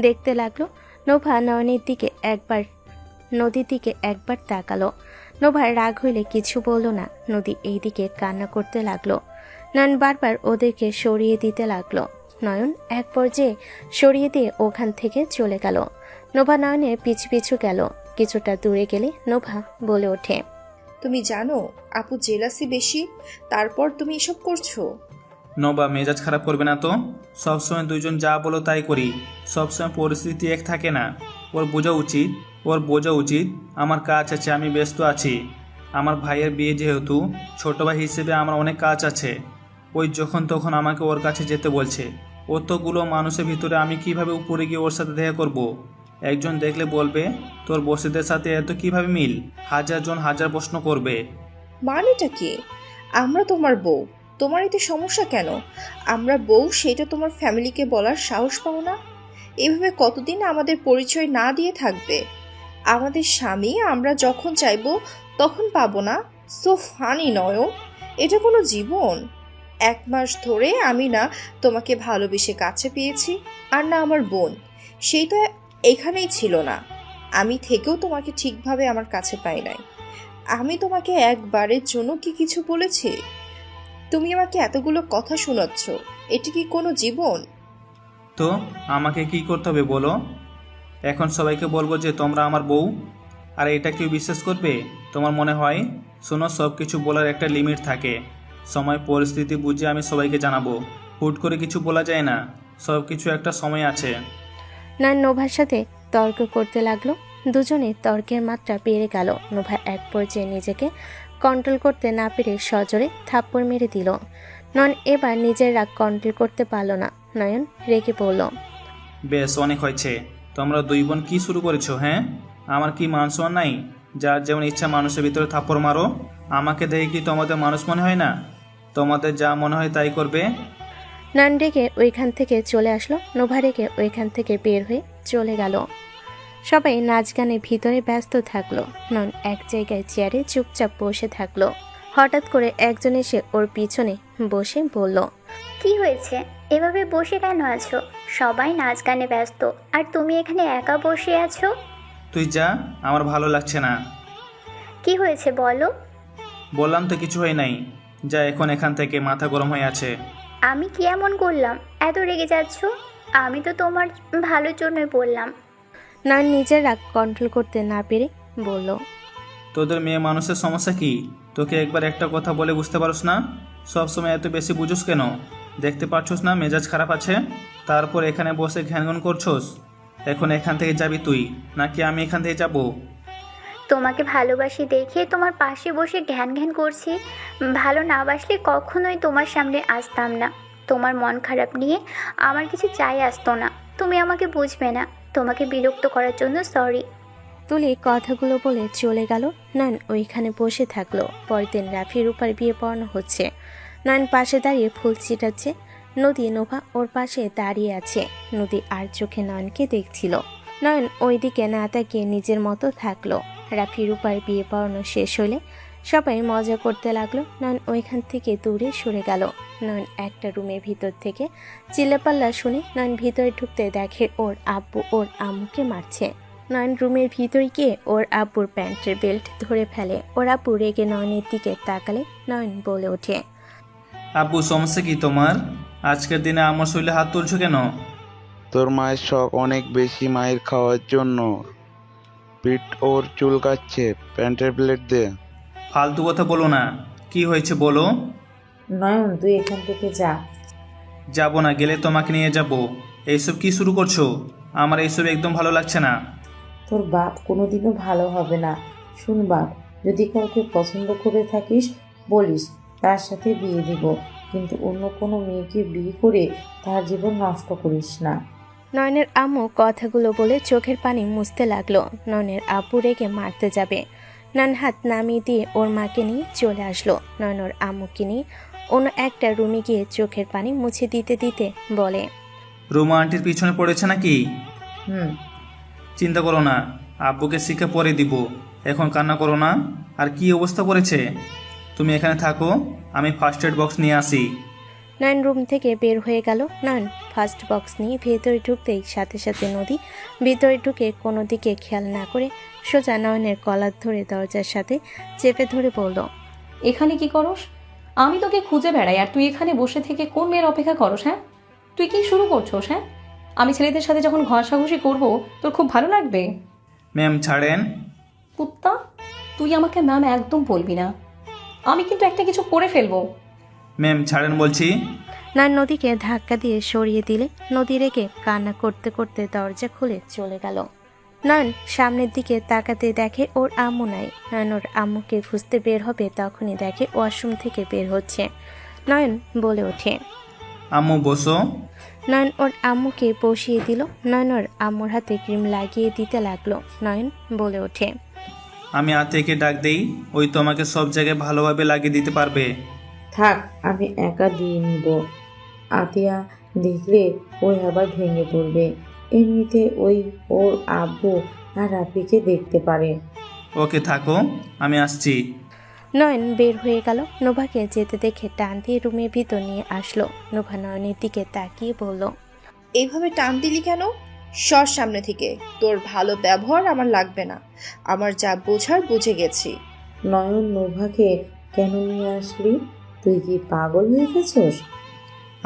দেখতে লাগলো। নোভা নয়নের দিকে নদীর দিকে একবার তাকালো। নোভার রাগ হইলে কিছু বলল না। নদী এই দিকে কান্না করতে লাগলো। নয়ন বারবার ওদেরকে সরিয়ে দিতে লাগলো। নয়ন এক পর্যায়ে সরিয়ে দিয়ে ওখান থেকে চলে গেল। নোভা নয়নের পিছু পিছু গেল। কিছুটা দূরে গেলে নোভা বলে ওঠে, তুমি জানো আপু জেলাসি বেশি, তারপর তুমি এসব করছো? নবা, মেজাজ খারাপ করবে না তো। সবসময় দুইজন যা বলো তাই করি, সবসময় পরিস্থিতি এক থাকে না। ওর বোঝা উচিত আমার কাজ আছে, আমি ব্যস্ত আছি। আমার ভাইয়ের বিয়ে, যেহেতু ছোট ভাই হিসেবে আমার অনেক কাজ আছে। ওই যখন তখন আমাকে ওর কাছে যেতে বলছে। অতগুলো মানুষের ভিতরে আমি কিভাবে উপরে গিয়ে ওর সাথে দেখা করব? একজন দেখলে বলবে তোর বসেদের সাথে এত কিভাবে মিল। 1000 জন 1000 প্রশ্ন করবে। মানেটা কি? আমরা তোমার বউ, তোমার এতে সমস্যা কেন? আমরা বউ, সেটা তোমার ফ্যামিলিকে বলার সাহস পাও না? এভাবে কতদিন আমাদের পরিচয় না দিয়ে থাকবে? আমাদের স্বামী আমরা যখন চাইবো তখন পাবো না? সো ফানি নয়, এটা কোনো জীবন? 1 মাস ধরে আমি না তোমাকে ভালোবেসে কাছে পেয়েছি, আর না আমার বোন, সেই তো এখানেই ছিল না। আমি থেকেও তোমাকে ঠিকভাবে আমার কাছে পাই নাই। আমি তোমাকে একবারের জন্য কি কিছু বলেছি? তুমি আমাকে এতগুলো কথা শোনাচ্ছ, এটি কি কোনো জীবন? তো আমাকে কি করতে হবে বলো? এখন সবাইকে বলবো যে তোমরা আমার বউ? আর এটা কেউ বিশ্বাস করবে তোমার মনে হয়? শোনো, সব কিছু বলার একটা লিমিট থাকে। সময় পরিস্থিতি বুঝে আমি সবাইকে জানাবো। হুট করে কিছু বলা যায় না, সব কিছু একটা সময় আছে। নয়ন নোভার সাথে তর্ক করতে লাগলো। দুজনে তর্কের মাত্রা বেড়ে গেল। নোভা এক পর্যায়ে নিজেকে কন্ট্রোল করতে না পেরে সজোরে থাপ্পড় মেরে দিল। নয়ন এবার নিজের রাগ কন্ট্রোল করতে পারল না। নয়ন রেগে পড়ল। বেশ, অনেক হয়েছে। তোমরা 2 বোন কি শুরু করেছো? হ্যাঁ, আমার কি মান সম্মান নাই? যার যেমন ইচ্ছা মানুষের ভিতরে থাপ্পড় মারো। আমাকে দেখে কি তোমাদের মানুষ মনে হয় না? তোমাদের যা মনে হয় তাই করবে। নয়ন রেগে ওইখান থেকে চলে আসলো। নোভা রেগে ওইখান থেকে বের হয়ে চলে গেল। সবাই নাচ গানের ভিতরে ব্যস্ত থাকলো। নয়ন এক জায়গায় চেয়ারে চুপচাপ বসে থাকলো। হঠাৎ করে একজন এসে ওর পিছনে বসে বলল, কি হয়েছে? এভাবে বসে কেন আছো? সবাই নাচ গানে ব্যস্ত, আর তুমি এখানে একা বসে আছো। তুই যা, আমার ভালো লাগছে না। কি হয়েছে বলো? বললাম তো কিছু হয় নাই। যা এখন এখান থেকে, মাথা গরম হয়ে আছে। আমি কি এমন করলাম এত রেগে যাচ্ছ? আমি তো তোমার ভালোর জন্যই বললাম। নয়ন নিজের রাগ কন্ট্রোল করতে না পেরে বলল, তোদের মেয়ে মানুষের সমস্যা কি? তোকে একবার একটা কথা বলে বুঝতে পারোস না? সবসময় এত বেশি বুঝোস কেন? দেখতে পাচ্ছস না মেজাজ খারাপ আছে, তারপর এখানে বসে ঘ্যানঘ্যান করছস। এখন এখান থেকে যাবি তুই, নাকি আমি এখান থেকে যাব? তোমাকে ভালোবাসি দেখে তোমার পাশে বসে ঘ্যান ঘ্যান করছি। ভালো না বাসলে কখনোই তোমার সামনে আসতাম না। তোমার মন খারাপ নিয়ে আমার কিছু চাই আসতো না। তুমি আমাকে বুঝবে না। তোমাকে বিরক্ত করার জন্য সরি। তুলি কথাগুলো বলে চলে গেল। নয়ন ওইখানে বসে থাকলো। পরের দিন রাফি রূপার বিয়ে পড়ানো হচ্ছে। নয়ন পাশে দাঁড়িয়ে ফুল ছিটাচ্ছে। নদী নোভা ওর পাশে দাঁড়িয়ে আছে। নদী আর চোখে নয়নকে দেখছিল। নয়ন ওইদিকে না তাকিয়ে নিজের মতো থাকলো। রাফি রূপার বিয়ে পড়ানো শেষ হলে সবাই মজা করতে লাগলো। নয়ন ওইখান থেকে দূরে সরে গেল। নয়ন একটা রুমের ভিতর থেকে চিল্লাপাল্লা শুনে নয়ন ভিতরে ঢুকতে দেখে ওর আব্বু ওর আম্মুকে মারছে। নয়ন রুমের ভিতরে গিয়ে ওর আব্বুর প্যান্টের বেল্ট ধরে ফেলে। ওর আব্বু রেগে নয়নের দিকে তাকালে নয়ন বলে ওঠে, আব্বু সমস্যা কি তোমার? আজকের দিনে আমার শরীরে হাত তুলছো কেন? তোর মায়ের শখ অনেক বেশি মায়ের খাওয়ার জন্য। পিঠ ওর চুলকাচ্ছে, প্যান্টের প্লেট দে। ফালতু কথা বলো না, কি হয়েছে বলো। নয়ন তুই এখান থেকে যা। যাবো না, গেলে তোমাকে নিয়ে যাব। এইসব কি শুরু করছো? আমার এইসব একদম ভালো লাগছে না। তোর বাপ কোনোদিনও ভালো হবে না। শুন বাপ, যদি কাউকে পছন্দ করে থাকিস বলিস, তার সাথে বিয়ে দিব, কিন্তু অন্য কোনো মেয়েকে বিয়ে করে তার জীবন নষ্ট করিস না। নয়নের আম্মু কথাগুলো বলে চোখের পানি মুছতে লাগলো। নয়নের আব্বু রেগে মারতে যাবে। নয়ন হাত নামিয়ে দিয়ে ওর মাকে নিয়ে চলে আসলো। নয়ন ওর আম্মুকে নিয়ে অন্য একটা রুমে গিয়ে চোখের পানি মুছে দিতে দিতে বলে, রুমা আন্টির পিছনে পড়েছে নাকি? হুম। চিন্তা করো না, আব্বুকে শিক্ষা পরে দিব। এখন কান্না করো না। আর কি অবস্থা করেছে? তুমি এখানে থাকো, আমি ফার্স্ট এড বক্স নিয়ে আসি। নয়ন রুম থেকে বের হয়ে গেল। নয়ন ফার্স্ট বক্স নিয়ে ভেতরে ঢুকতেই সাথে সাথে নদী ভিতরে ঢুকে কোনো দিকে খেয়াল না করে সোজা নয়নের কলার ধরে দরজার সাথে চেপে ধরে বলল, এখানে কি করস? আমি তোকে খুঁজে বেড়াই আর তুই এখানে বসে থেকে কোন মেয়ের অপেক্ষা করস? হ্যাঁ, তুই কি শুরু করছোস? হ্যাঁ, আমি ছেলেদের সাথে যখন ঘষাঘষি করবো তোর খুব ভালো লাগবে? ম্যাম ছাড়েন। কুত্তা, তুই আমাকে ম্যাম একদম বলবি না। আমি কিন্তু একটা কিছু করে ফেলবো। ম্যাম ছাড়েন বলছি। নয়ন নদীকে ধাক্কা দিয়ে সরিয়ে দিলে নদী রেগে কান্না করতে করতে দরজা খুলে চলে গেল। নয়ন সামনের দিকে তাকাতে দেখে ওর আম্মু নাই। নয়ন ওর আম্মুকে খুঁজতে বের হবে, তখনই দেখে ওয়াশরুম থেকে বের হচ্ছে। নয়ন বলে ওঠে, আম্মু বসো। নয়ন ওর আম্মুকে বসিয়ে দিল। নয়ন ওর আম্মুর হাতে ক্রিম লাগিয়ে দিতে লাগলো। নয়ন বলে ওঠে, আমি আতিয়াকে ডাক দেই, ওই তোমাকে সব জায়গায় ভালোভাবে লাগিয়ে দিতে পারবে। থাক, আমি একা দিয়ে নিব। আতিয়া দেখলে ওই আবার ভেঙে পড়বে। এমনিতে ওই ওর আব্বু আর রাফিকে দেখতে পারে। ওকে থাকো, আমি আসছি। নয়ন বের হয়ে গেল। নোভাকে যেতে দেখে টান দিয়ে রুমের ভিতর নিয়ে আসলো। নোভা নয়নের দিকে তাকিয়ে বলল, এইভাবে টান দিলি কেন? সর সামনে থেকে। তোর ভালো ব্যবহার আমার লাগবে না। আমার যা বোঝার বুঝে গেছি। নয়ন নোভাকে কেন নিয়ে আসলি? তুই কি পাগল হয়ে গেছিস?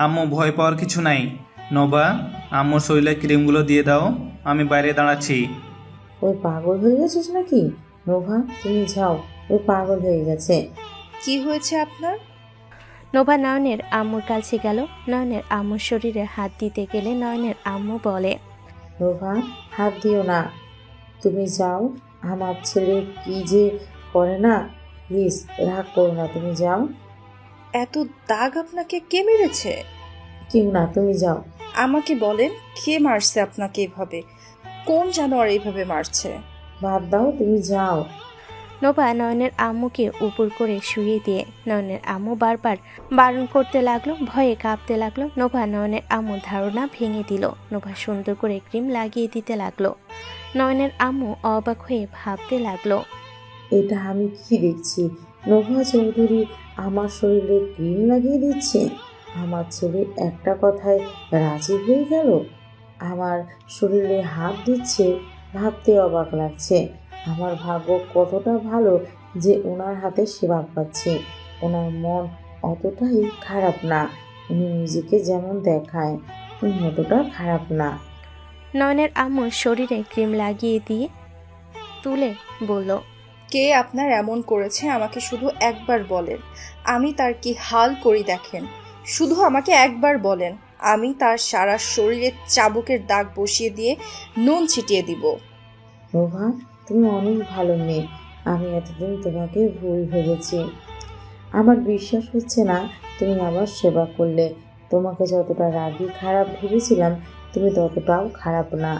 আম্মু ভয় পাওয়ার কিছু নাই। নবা, আম্মুর শরীরে ক্রিমগুলো দিয়ে দাও, আমি বাইরে দাঁড়াচ্ছি। ওই পাগল হয়ে গেছিস নাকি? নোভা তুমি যাও, ওই পাগল হয়ে গেছে। কি হয়েছে আপনার? নোভা নয়নের আম্মুর কাছে গেল। নয়নের আম্মুর শরীরে হাত দিতে গেলে নয়নের আম্মু বলে, নোভা হাত দিও না, তুমি যাও। আমার ছেলে কি যে করে না, প্লিজ রাগ করো না, তুমি যাও। এত দাগ আপনাকে কে মেরেছে? কেউ না, তুমি যাও। আমাকে বলেন, কে মারছে আপনাকে এভাবে? কোন জানোয়ার এইভাবে মারছে? বাদ দাও, তুমি যাও। নোভা নয়নের আম্মুকে উপর করে শুয়ে দিয়ে নয়নের আম্মু বারবার বারণ করতে লাগলো। ভয়ে কাঁপতে লাগলো। নোভা নয়নের আম্মুর ধারণা ভেঙে দিল। নোভা সুন্দর করে ক্রিম লাগিয়ে দিতে লাগলো। নয়নের আম্মু অবাক হয়ে ভাবতে লাগলো, এটা আমি কি দেখছি? নোভা চৌধুরী আমার শরীরে ক্রিম লাগিয়ে দিচ্ছে। আমার ছেলে একটা কথায় রাজি হয়ে গেল, আমার শরীরে হাত দিচ্ছে। ভাবতে অবাক লাগছে। আমার ভাগ্য কতটা ভালো যে ওনার হাতে সেবা পাচ্ছি। ওনার মন অতটাই খারাপ না। উনি নিজেকে যেমন দেখায় উনি অতটা খারাপ না। নয়নের আম্মুর শরীরে ক্রিম লাগিয়ে দিয়ে তুলে বলল, কে আপনার এমন করেছে আমাকে শুধু একবার বলেন, আমি তার কি হাল করি দেখেন। শুধু আমাকে একবার বলেন, আমি তার সারা শরীরে চাবুকের দাগ বসিয়ে দিয়ে নুন ছিটিয়ে দিব। নোভা, তুমি অনেক ভালো মেয়ে। আমি এতদিন তোমাকে ভুল ভেবেছি। আমার বিশ্বাস হচ্ছে না তুমি আমার সেবা করলে। তোমাকে যতটা রাগী খারাপ ভেবেছিলাম তুমি ততটাও খারাপ না।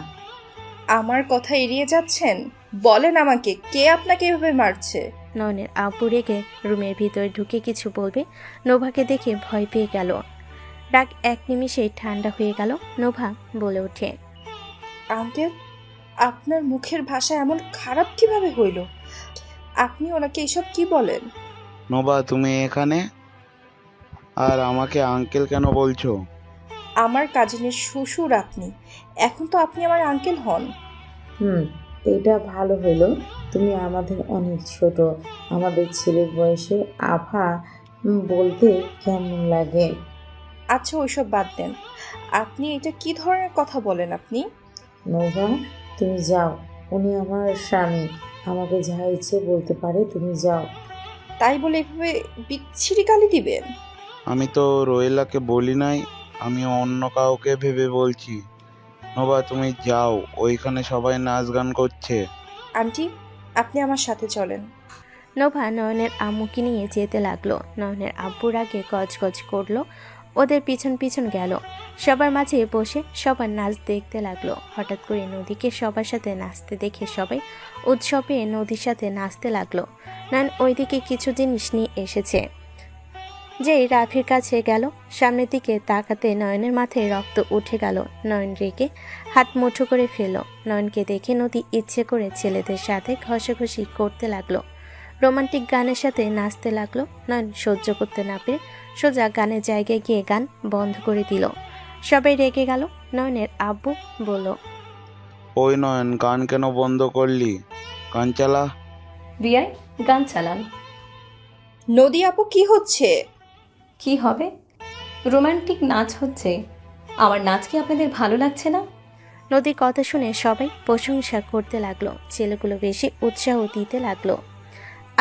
আমার কথা এড়িয়ে যাচ্ছেন? বলেন আমাকে, কে আপনাকে এভাবে মারছে? নয়নের আব্বু রেগে রুমের ভিতরে ঢুকে কিছু বলবে, নোভাকে দেখে ভয় পেয়ে গেল। রাগ এক নিমিষেই ঠান্ডা হয়ে গেল। নোভা বলে ওঠে, আঙ্কেল, আপনার মুখের ভাষা এমন খারাপ কিভাবে হইল? আপনি ওনাকে এসব কি বলেন? নোভা, তুমি এখানে আর আমাকে আঙ্কেল কেন বলছো? আমার কাজিনের শ্বশুর আপনি, এখন তো আপনি আমার আঙ্কেল হন। এটা ভালো হলো। তুমি আমাদের অনেক ছোট। আমাদের ছেলের বয়সে আভা বলতে কেমন লাগে? আচ্ছা, ওইসব বাদ দেন। আপনি এটা কি ধরনের কথা বলেন আপনি? নোভা, তুমি যাও। উনি আমার স্বামী, আমাকে যা ইচ্ছে বলতে পারে। তুমি যাও। তাই বলে এভাবে বিচ্ছিরি গালি দিবেন? আমি তো রোয়েলাকে বলি নাই, আমি অন্য কাউকে ভেবে বলছি। নোভা, তুমি যাও, ওইখানে সবাই নাচ গান করছে। আন্টি, আপনি আমার সাথে চলেন। নোভা নয়নের আম্মুকে নিয়ে যেতে লাগলো। নয়নের আব্বুর আগে গজগজ করলো, ওদের পিছন পিছন গেল। সবার মাঝে বসে সবার নাচ দেখতে লাগলো। হঠাৎ করে নদীকে সবার সাথে নাচতে দেখে সবাই উৎসবে নদীর সাথে নাচতে লাগলো। নয়ন ওইদিকে কিছু জিনিস নিয়ে এসেছে। যেই রাফির কাছে গেল, সামনের দিকে তাকাতে নয়নের মাথায় রক্ত উঠে গেল। নয়ন রেগে হাত মুঠো করে ফেলল। নয়নকে দেখে নদী ইচ্ছে করে ছেলেদের সাথে ঘষাঘষি করতে লাগলো। রোমান্টিক গানের সাথে নাচতে লাগলো। নয়ন সহ্য করতে না পেরে সোজা গানের জায়গায় গিয়ে গান বন্ধ করে দিল। সবাই রেগে গেল। নয়নের আব্বু বলল, ওই নয়ন, গান কেন বন্ধ করলি? গান চালা। বিয়াই, গান চালান। নদী আপু, কি হচ্ছে? কি হবে? রোমান্টিক নাচ হচ্ছে। আমার নাচ কি আপনাদের ভালো লাগছে না? নদীর কথা শুনে সবাই প্রশংসা করতে লাগলো। ছেলেগুলো বেশি উৎসাহ দিতে লাগলো।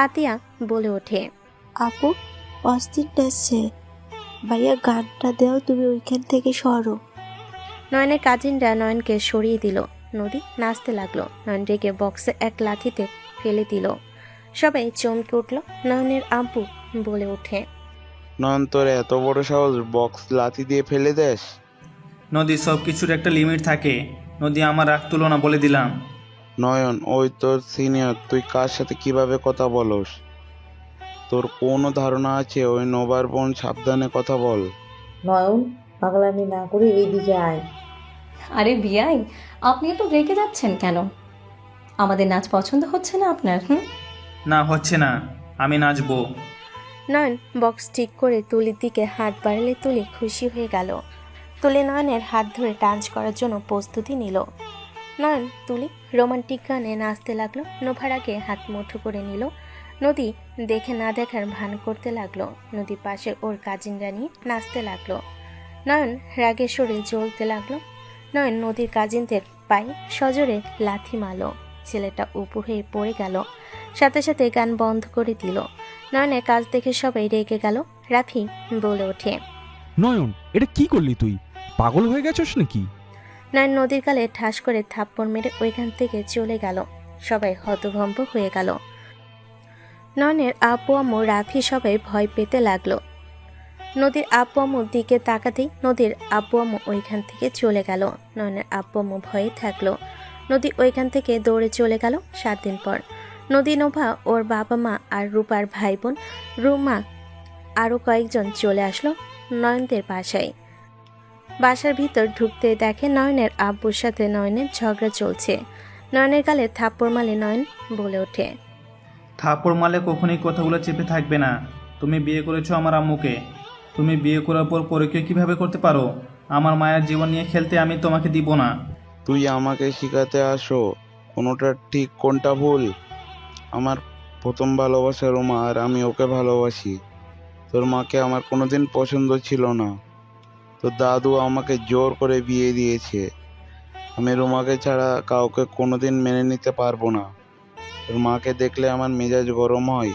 আতিয়া বলে ওঠে, আপু, অস্থির নাচছে। ভাইয়া গানটা দেও, তুমি ওইখান থেকে সরো। নয়নের কাজিনরা নয়নকে সরিয়ে দিল। নদী নাচতে লাগলো। নয়ন রেগে বক্সে এক লাথিতে ফেলে দিল। সবাই চমকে উঠল। নয়নের আব্বু বলে ওঠে, নয়ন, তোর এত বড় সাহস, বক্স লাথি দিয়ে ফেলে দেস? নদী, সব কিছুর একটা লিমিট থাকে। নদী, আমার রাগ তুলো না, বলে দিলাম। নয়ন, ওই তোর সিনিয়র, তুই কার সাথে কিভাবে কথা বলস? তোর কোনো ধারণা আছে? ওই নোবার বোন, সাবধানে কথা বল। নয়ন, পাগলামি না করে এইদিকে আয়। আরে বিয়াই, আপনি তো রেগে যাচ্ছেন কেন? আমাদের নাচ পছন্দ হচ্ছে না আপনার? না, হচ্ছে না। আমি নাচবো। নয়ন বক্স ঠিক করে তুলির দিকে হাত বাড়ালে তুলি খুশি হয়ে গেল। তুলি নয়নের হাত ধরে ডান্স করার জন্য প্রস্তুতি নিল। নয়ন তুলি রোমান্টিক গানে নাচতে লাগলো। নোভার আগে হাত মুঠো করে নিল। নদী দেখে না দেখার ভান করতে লাগলো। নদী পাশে ওর কাজিনরা নিয়ে নাচতে লাগলো। নয়ন রাগে শরীর জ্বলতে লাগলো। নয়ন নদীর কাজিনদের পায়ে সজোরে লাথি মারল। ছেলেটা উপর হয়ে পড়ে গেল। সাথে সাথে গান বন্ধ করে দিল। নয়নের কাজ দেখে সবাই রেগে গেল। রাফি বলে ওঠে, নয়ন, এটা কি করলি তুই? পাগল হয়ে গেছিস নাকি? নয়ন নদীর গালে ঠাস করে থাপ্পড় মেরে ওইখান থেকে চলে গেল। সবাই হতভম্ব হয়ে গেল। নয়নের আব্বু আম্মু রাফি সবাই ভয় পেতে লাগলো। নদীর আব্বু আম্মুর দিকে তাকাতেই নদীর আব্বু আম্মু ওইখান থেকে চলে গেল। নয়নের আব্বু আম্মু ভয়ে থাকলো। নদী ওইখান থেকে দৌড়ে চলে গেল। 7 দিন পর নদী, নোভা, ওর বাবা মা আর রূপার ভাই বোন রুমা আরও কয়েকজন চলে আসলো নয়নদের বাসায়। বাসার ভিতর ঢুকতে দেখে নয়নের আব্বুর সাথে নয়নের ঝগড়া চলছে। নয়নের গালে থাপ্পড় মারলে নয়ন বলে ওঠে, থাপ্পড় মারলে কখনোই কথাগুলো চেপে থাকবে না। তুমি বিয়ে করেছো আমার আম্মুকে। তুমি বিয়ে করার পর পরকীয়া কিভাবে করতে পারো? আমার মায়ের জীবন নিয়ে খেলতে আমি তোমাকে দিব না। তুই আমাকে শিখাতে আসো কোনটা ঠিক কোনটা ভুল। আমার প্রথম ভালোবাসা রুমা, আর আমি ওকে ভালোবাসি। তোর মাকে আমার কোনোদিন পছন্দ ছিল না। তোর দাদু আমাকে জোর করে বিয়ে দিয়েছে। আমি রুমাকে ছাড়া কাউকে কোনোদিন মেনে নিতে পারবো না। তোর মাকে দেখলে আমার মেজাজ গরম হয়।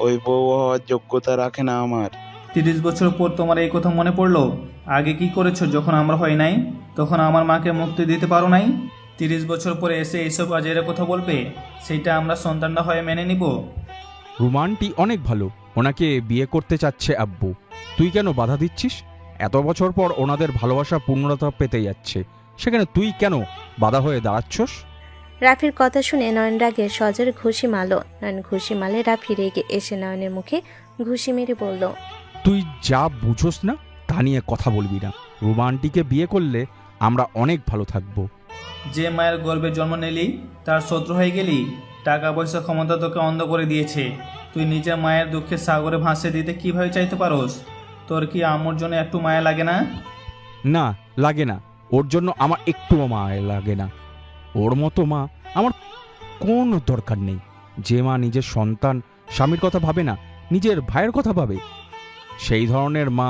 ওই বউ হওয়ার যোগ্যতা রাখে না আমার। 30 বছর পর তোমার এই কথা মনে পড়লো? আগে কি করেছো যখন আমরা হয় নাই? তখন আমার মাকে মুক্তি দিতে পারো নাই? 30 বছর পরে এসে এইসব আজের কথা বলবে? সেটা আমরা সন্তানরা হয়ে মেনে নিব? রুমানটি অনেক ভালো, ওনাকে বিয়ে করতে চাচ্ছে আব্বু। তুই কেন বাধা দিচ্ছিস? এত বছর পর ওনাদের ভালোবাসা পূর্ণতা পেতে যাচ্ছে, সেখানে তুই কেন বাধা হয়ে দাঁড়াচ্ছস? রাফির কথা শুনে নয়ন রাগে সজোরে ঘুষি মারল। নয়ন ঘুষি মারলে রাফি রেগে এসে নয়নের মুখে ঘুষি মেরে বলল, তুই যা বুঝোস না তা নিয়ে কথা বলবি না। রুমানটিকে বিয়ে করলে আমরা অনেক ভালো থাকবো। যে মায়ের গর্ভে জন্ম নিলি তার শত্রু হয়ে গেলি? টাকা পয়সা ক্ষমতা তোকে অন্ধ করে দিয়েছে। তুই নিজের মায়ের দুঃখে সাগরে ভাসিয়ে দিতে কিভাবে চাইতে পারোস? তোর কি আমার জন্য একটু মায়া লাগে না? না, লাগে না। ওর জন্য আমার একটুও মায়া লাগে না। ওর মতো মা আমার কোনো দরকার নেই। যে মা নিজের সন্তান স্বামীর কথা ভাবে না, নিজের ভাইয়ের কথা ভাবে, সেই ধরনের মা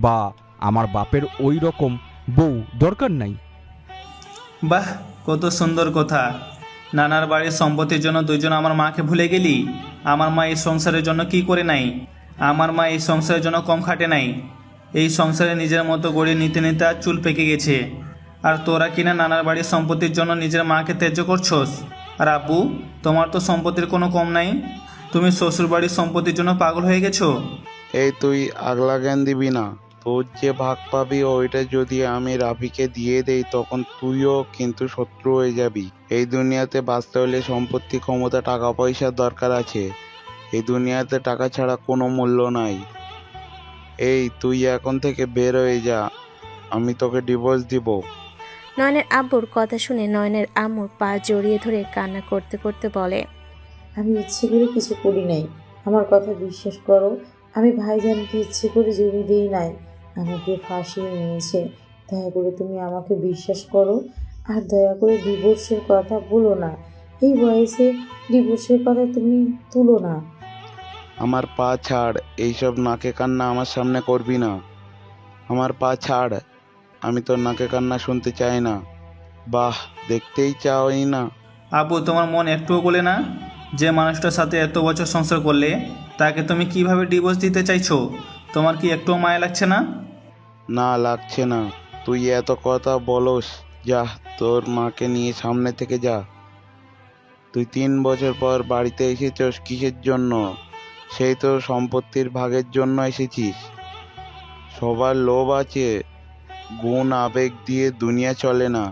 বা আমার বাপের ওই রকম বউ দরকার নাই। বাহ, কত সুন্দর কথা। নানার বাড়ির সম্পত্তির জন্য দুইজন আমার মাকে ভুলে গেলি? আমার মা এই সংসারের জন্য কি করে নাই? আমার মা এই সংসারের জন্য কম খাটে নাই। এই সংসারে নিজের মতো গড়ে নিতে নিতে আর চুল পেকে গেছে। আর তোরা কিনা নানার বাড়ির সম্পত্তির জন্য নিজের মাকে ত্যায্য করছস। আর আব্বু, তোমার তো সম্পত্তির কোনো কম নাই। তুমি শ্বশুর বাড়ির সম্পত্তির জন্য পাগল হয়ে গেছো। এই তুই আগলা জ্ঞান দিবি না। তোর যে ভাগ পাবি ওইটা যদি আমি রাফিকে দিয়ে দেই তখন তুইও কিন্তু শত্রু হয়ে যাবি। এই দুনিয়াতে বাঁচতে হলে সম্পত্তি, ক্ষমতা, টাকা পয়সার দরকার আছে। এই দুনিয়াতে টাকা ছাড়া কোনো মূল্য নাই। এই তুই এখন থেকে বের হয়ে যা, আমি তোকে ডিভোর্স দিব। নয়নের আব্বুর কথা শুনে নয়নের আম্মুর পা জড়িয়ে ধরে কান্না করতে করতে বলে, আমি ইচ্ছে করে কিছু করি নাই, আমার কথা বিশ্বাস করো। আমি ভাইজানকে ইচ্ছে করে জমি দিই নাই, আমাকে ফাঁসিয়ে নিয়েছে। দয়া করে তুমি আমাকে বিশ্বাস করো, আর দয়া করে ডিভোর্সের কথা বলো না। এই বয়সে ডিভোর্সের কথা তুমি তুলো না। আমার পা ছাড়, এইসব নাকে কান্না আমার সামনে করবি না। আমার পা ছাড়, আমি তোর নাকে কান্না শুনতে চাই না। বাহ, দেখতেই চাওই না। আব্বু, তোমার মন একটুও বলে না যে মানুষটার সাথে এত বছর সংসার করলে তাকে তুমি কিভাবে ডিভোর্স দিতে চাইছো? তোমার কি একটুও মায়া লাগছে না? না, লাগছে না। তুই এত কথা বলস, যা তোর মাকে নিয়ে সামনে থেকে যা। তুই 3 বছর পর বাড়িতে এসেছস কিসের জন্য? সেই তো সম্পত্তির ভাগের জন্য এসেছিস। সবার লোভ আছে, গুণ আবেগ দিয়ে দুনিয়া চলে না।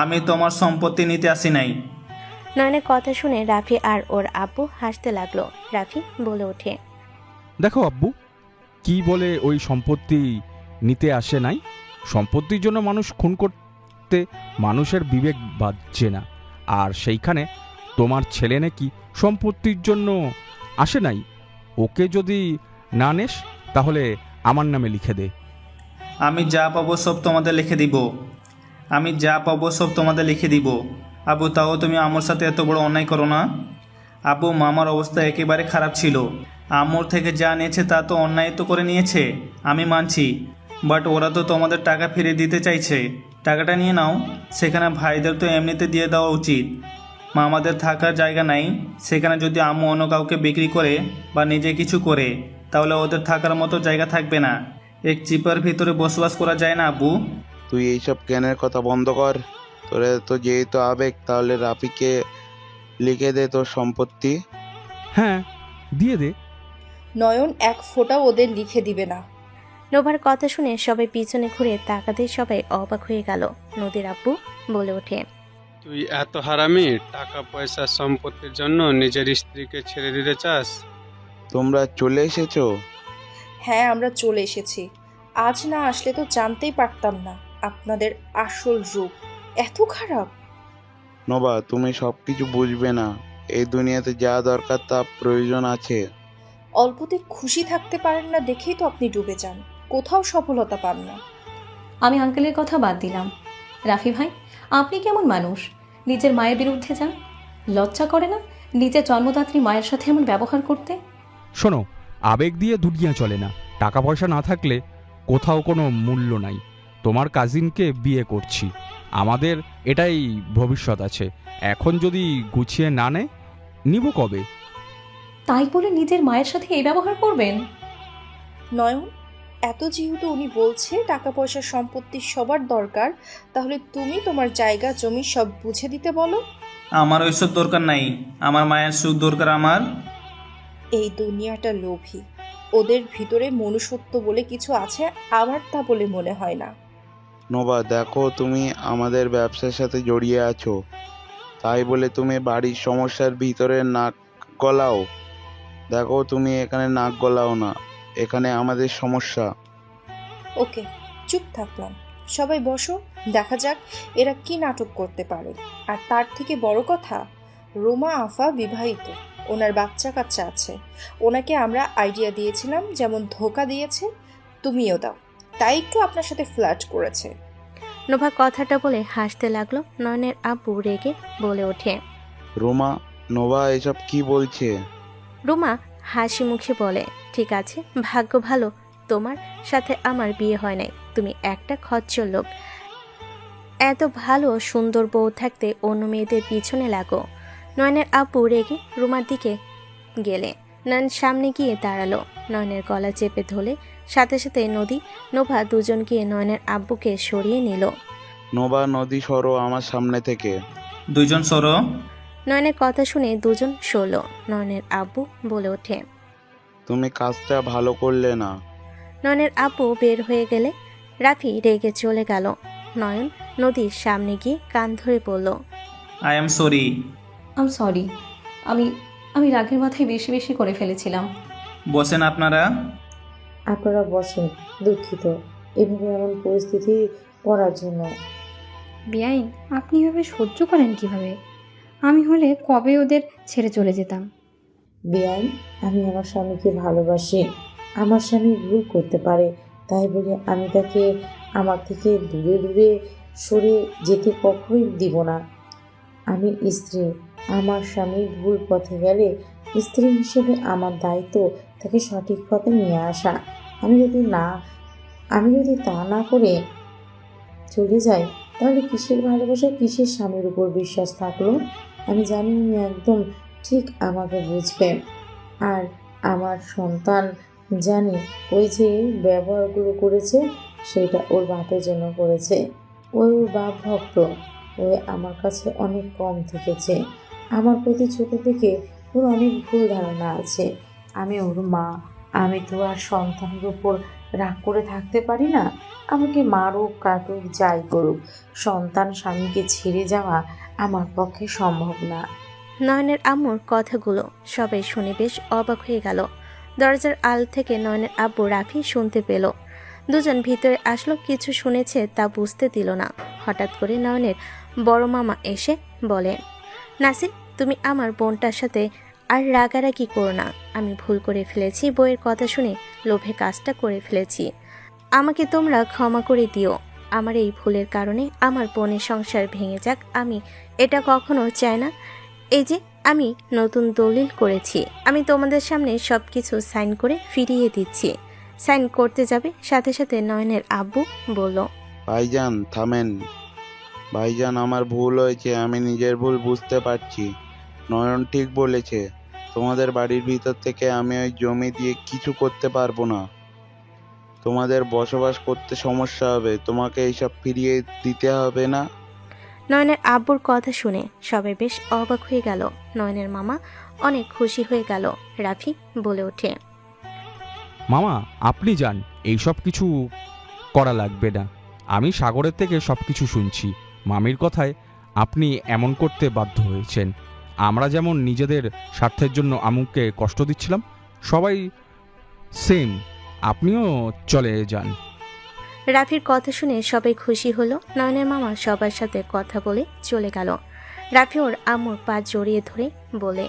আমি তোমার সম্পত্তি নিতে আসি নাই। নয়নের কথা শুনে রাফি আর ওর আব্বু হাসতে লাগলো। রাফি বলে ওঠে, দেখো আব্বু, কি বলে ওই সম্পত্তি নিতে আসে নাই? সম্পত্তির জন্য মানুষ খুন করতে মানুষের বিবেক বাজছে না। আর সেইখানে তোমার ছেলে নাকি সম্পত্তির জন্য আসে নাই। ওকে যদি না নেস তাহলে আমার নামে লিখে দে। আমি যা পাবো সব তোমাদের লিখে দিব। আমি যা পাবো সব তোমাদের লিখে দিব। আব্বু, তাও তুমি আমার সাথে এত বড় অন্যায় করো না। আব্বু, মামার অবস্থা একেবারে খারাপ ছিল। আম্মুর থেকে যা নিয়েছে তা তো অন্যায় তো করে নিয়েছে, আমি মানছি। বাট ওরা তো তোমাদের টাকা ফিরিয়ে দিতে চাইছে। টাকাটা নিয়ে নাও। সেখানে ভাইদের তো এমনিতে দিয়ে দেওয়া উচিত। মামাদের থাকার জায়গা নাই, সেখানে যদি আম্মু অন্য কাউকে বিক্রি করে বা নিজে কিছু করে তাহলে ওদের থাকার মতো জায়গা থাকবে না। এক চিপার ভিতরে বসবাস করা যায় না আব্বু। তুই এইসব জ্ঞানের কথা বন্ধ কর। তোরে তো যেহেতু আবেগ, তাহলে রাফিকে লিখে দে তোর সম্পত্তি। হ্যাঁ, দিয়ে দে। নয়ন এক ফোঁটাও ওদের লিখে দিবে না। নোভার কথা শুনে সবাই পিছনে ঘুরে তাকাতেই সবাই অবাক হয়ে গেল। নদীর আব্বু বলে ওঠে, তুই এত হারামি, টাকা পয়সা সম্পত্তির জন্য নিজের স্ত্রীকে ছেড়ে দিতে চাস? তোমরা চলে এসেছো? হ্যাঁ, আমরা চলে এসেছি। আজ না আসলে তো জানতেই পারতাম না আপনাদের আসল রূপ এত খারাপ। নবা, তুমি সব কিছু বুঝবে না। এই দুনিয়াতে যা দরকার তা প্রয়োজন আছে। অল্পতে খুশি থাকতে পারেন না দেখেই তো আপনি ডুবে যান, কোথাও সফলতা পান না। আমি আঙ্কেলের কথা বাদ দিলাম। রাফি ভাই, আপনি কেমন মানুষ? নিজের মায়ের বিরুদ্ধে যান। লজ্জা করে না নিজের জন্মদাত্রী মায়ের সাথে এমন ব্যবহার করতে? শোনো, আবেগ দিয়ে দুনিয়া চলে না। টাকা পয়সা না থাকলে কোথাও কোনো মূল্য নাই। তোমার কাজিনকে বিয়ে করছি, আমাদের এটাই ভবিষ্যৎ আছে। এখন যদি গুছিয়ে না নেয়, নিব কবে? তাই বলে নিজের মায়ের সাথে এই ব্যবহার করবেন? নয়ন, এত যেহেতু উনি বলছে টাকা পয়সা সম্পত্তি সবার দরকার, তাহলে তুমি তোমার জায়গা জমি সব বুঝে দিতে বলো। আমার ওইসব দরকার নাই, আমার মায়ের সুখ দরকার আমার। এই দুনিয়াটা লোভী, ওদের ভিতরে মনুষ্যত্ব বলে কিছু আছে আমার তা বলে মনে হয় না। নোভা, দেখো তুমি আমাদের ব্যবসার সাথে জড়িয়ে আছো, তাই বলে তুমি বাড়ির সমস্যার ভিতরে নাক গলাও? দেখো তুমি এখানে নাক গলাও না, এখানে আমাদের সমস্যা। ওকে, চুপ থাকলাম। সবাই বসো, দেখা যাক এরা কি নাটক করতে পারে। আর তার থেকে বড় কথা, রোমা আফা বিবাহিত, ওনার বাচ্চা কাচ্চা আছে। ওনাকে আমরা আইডিয়া দিয়েছিলাম, যেমন ধোকা দিয়েছে তুমিও দাও, তাই একটু আপনার সাথে ফ্লার্ট করেছে। নোভা কথাটা বলে হাসতে লাগলো। নয়নের আব্বু রেগে বলে ওঠে। রোমা, নোভা এসব কি বলছে? রুমা হাসি মুখে বলে, ঠিক আছে, ভাগ্য ভালো তোমার সাথে আমার বিয়ে হয় নাই। তুমি একটা খচ্চর লোক, এত ভালো সুন্দর বউ থাকতে অন্য মেয়েদের পিছনে লাগো। নয়নের আব্বু রেগে রুমার দিকে গেলে নয়ন সামনে গিয়ে দাঁড়ালো। নয়নের গলা চেপে ধরে সাথে সাথে নদী নোভা দুজন গিয়ে নয়নের আব্বুকে সরিয়ে নিল। নোভা, নদী সরো আমার সামনে থেকে। দুইজন সরো। নয়নের কথা শুনে দুজন সরল। নয়নের আব্বু বলে ওঠে, তুমি কাজটা ভালো করলে না। নয়নের আব্বু বের হয়ে গেলে রাফি রেগে চলে গেল। নয়ন নদীর সামনে গিয়ে কান ধরে বলল, আই এম সরি। সরি, আমি আমি রাগের মাথায় বেশি বেশি করে ফেলেছিলাম। বসেন আপনারা। আপনারা বসেন, দুঃখিত এভাবে এমন পরিস্থিতি পড়ার জন্য। বেআইন, আপনি এভাবে সহ্য করেন কিভাবে? আমি হলে কবে ওদের ছেড়ে চলে যেতাম। বেআইন, আমি আমার স্বামীকে ভালোবাসি। আমার স্বামী ভুল করতে পারে, তাই বলে আমি তাকে আমার থেকে দূরে দূরে সরে যেতে কখনোই দিব না। আমি স্ত্রী, আমার স্বামী ভুল পথে গেলে স্ত্রী হিসেবে আমার দায়িত্ব তাকে সঠিক পথে নিয়ে আসা। আমি যদি তা না করে চলে যাই, তাহলে কিসের ভালোবাসা, কিসের স্বামীর উপর বিশ্বাস থাকলো? আমি জানি উনি একদম ঠিক আমাকে বুঝবে। আর আমার সন্তান জানি ওই যে ব্যবহারগুলো করেছে সেটা ওর বাপের জন্য করেছে। ওর বাপ ভক্ত, ওই আমার কাছে অনেক কম থেকেছে। আমার প্রতি ছোট থেকে ওর অনেক ভুল ধারণা আছে। আমি ওর মা, আমি তো আর সন্তানের উপর রাগ করে থাকতে পারি না। আমাকে মারুক কাটুক যাই করুক, সন্তান স্বামীকে ছেড়ে যাওয়া আমার পক্ষে সম্ভব না। নয়নের আম্মুর কথাগুলো সবাই শুনে বেশ অবাক হয়ে গেল। দরজার আল থেকে নয়নের আব্বু রাফি শুনতে পেল। দুজন ভিতরে আসলো, কিছু শুনেছে তা বুঝতে দিল না। হঠাৎ করে নয়নের বড় মামা এসে বলে, নাসির, তুমি আমার বোনটার সাথে আর রাগারাগি করো না। আমি ভুল করে ফেলেছি, বইয়ের কথা শুনে লোভে কাজটা করে ফেলেছি। আমাকে তোমরা ক্ষমা করে দিও। আমার এই ভুলের কারণে আমার বোনের সংসার ভেঙে যাক, আমি এটা কখনো চাই না। এই যে আমি নতুন দলিল করেছি, আমি তোমাদের সামনে সব কিছু সাইন করে ফিরিয়ে দিচ্ছি। সাইন করতে যাবে, সাথে সাথে নয়নের আব্বু বলল, ভাইজান থামেন। ভাইজান, আমার ভুল হয়েছে, আমি নিজের ভুল বুঝতে পারছি। নয়ন ঠিক বলেছে, তোমাদের বাড়ির ভিতর থেকে আমি ওই জমি দিয়ে কিছু করতে পারবো না। তোমাদের বসবাস করতে সমস্যা হবে, তোমাকে এইসব ফিরিয়ে দিতে হবে না। নয়নের আব্বুর কথা শুনে সবাই বেশ অবাক হয়ে গেল। নয়নের মামা অনেক খুশি হয়ে গেল। রাফি বলে ওঠে, মামা আপনি যান, এইসব কিছু করা লাগবে না। আমি সাগরের থেকে সব কিছু শুনছি। মামির কথায় আপনি এমন করতে বাধ্য হয়েছেন। আমরা যেমন নিজেদের স্বার্থের জন্য আমুকে কষ্ট দিচ্ছিলাম, সবাই সেম, আপনিও চলে যান। রাফির কথা শুনে সবাই খুশি হলো। নয়নের মামা সবার সাথে কথা বলে চলে গেল। রাফি ওর আম্মুর পা জড়িয়ে ধরে বলে,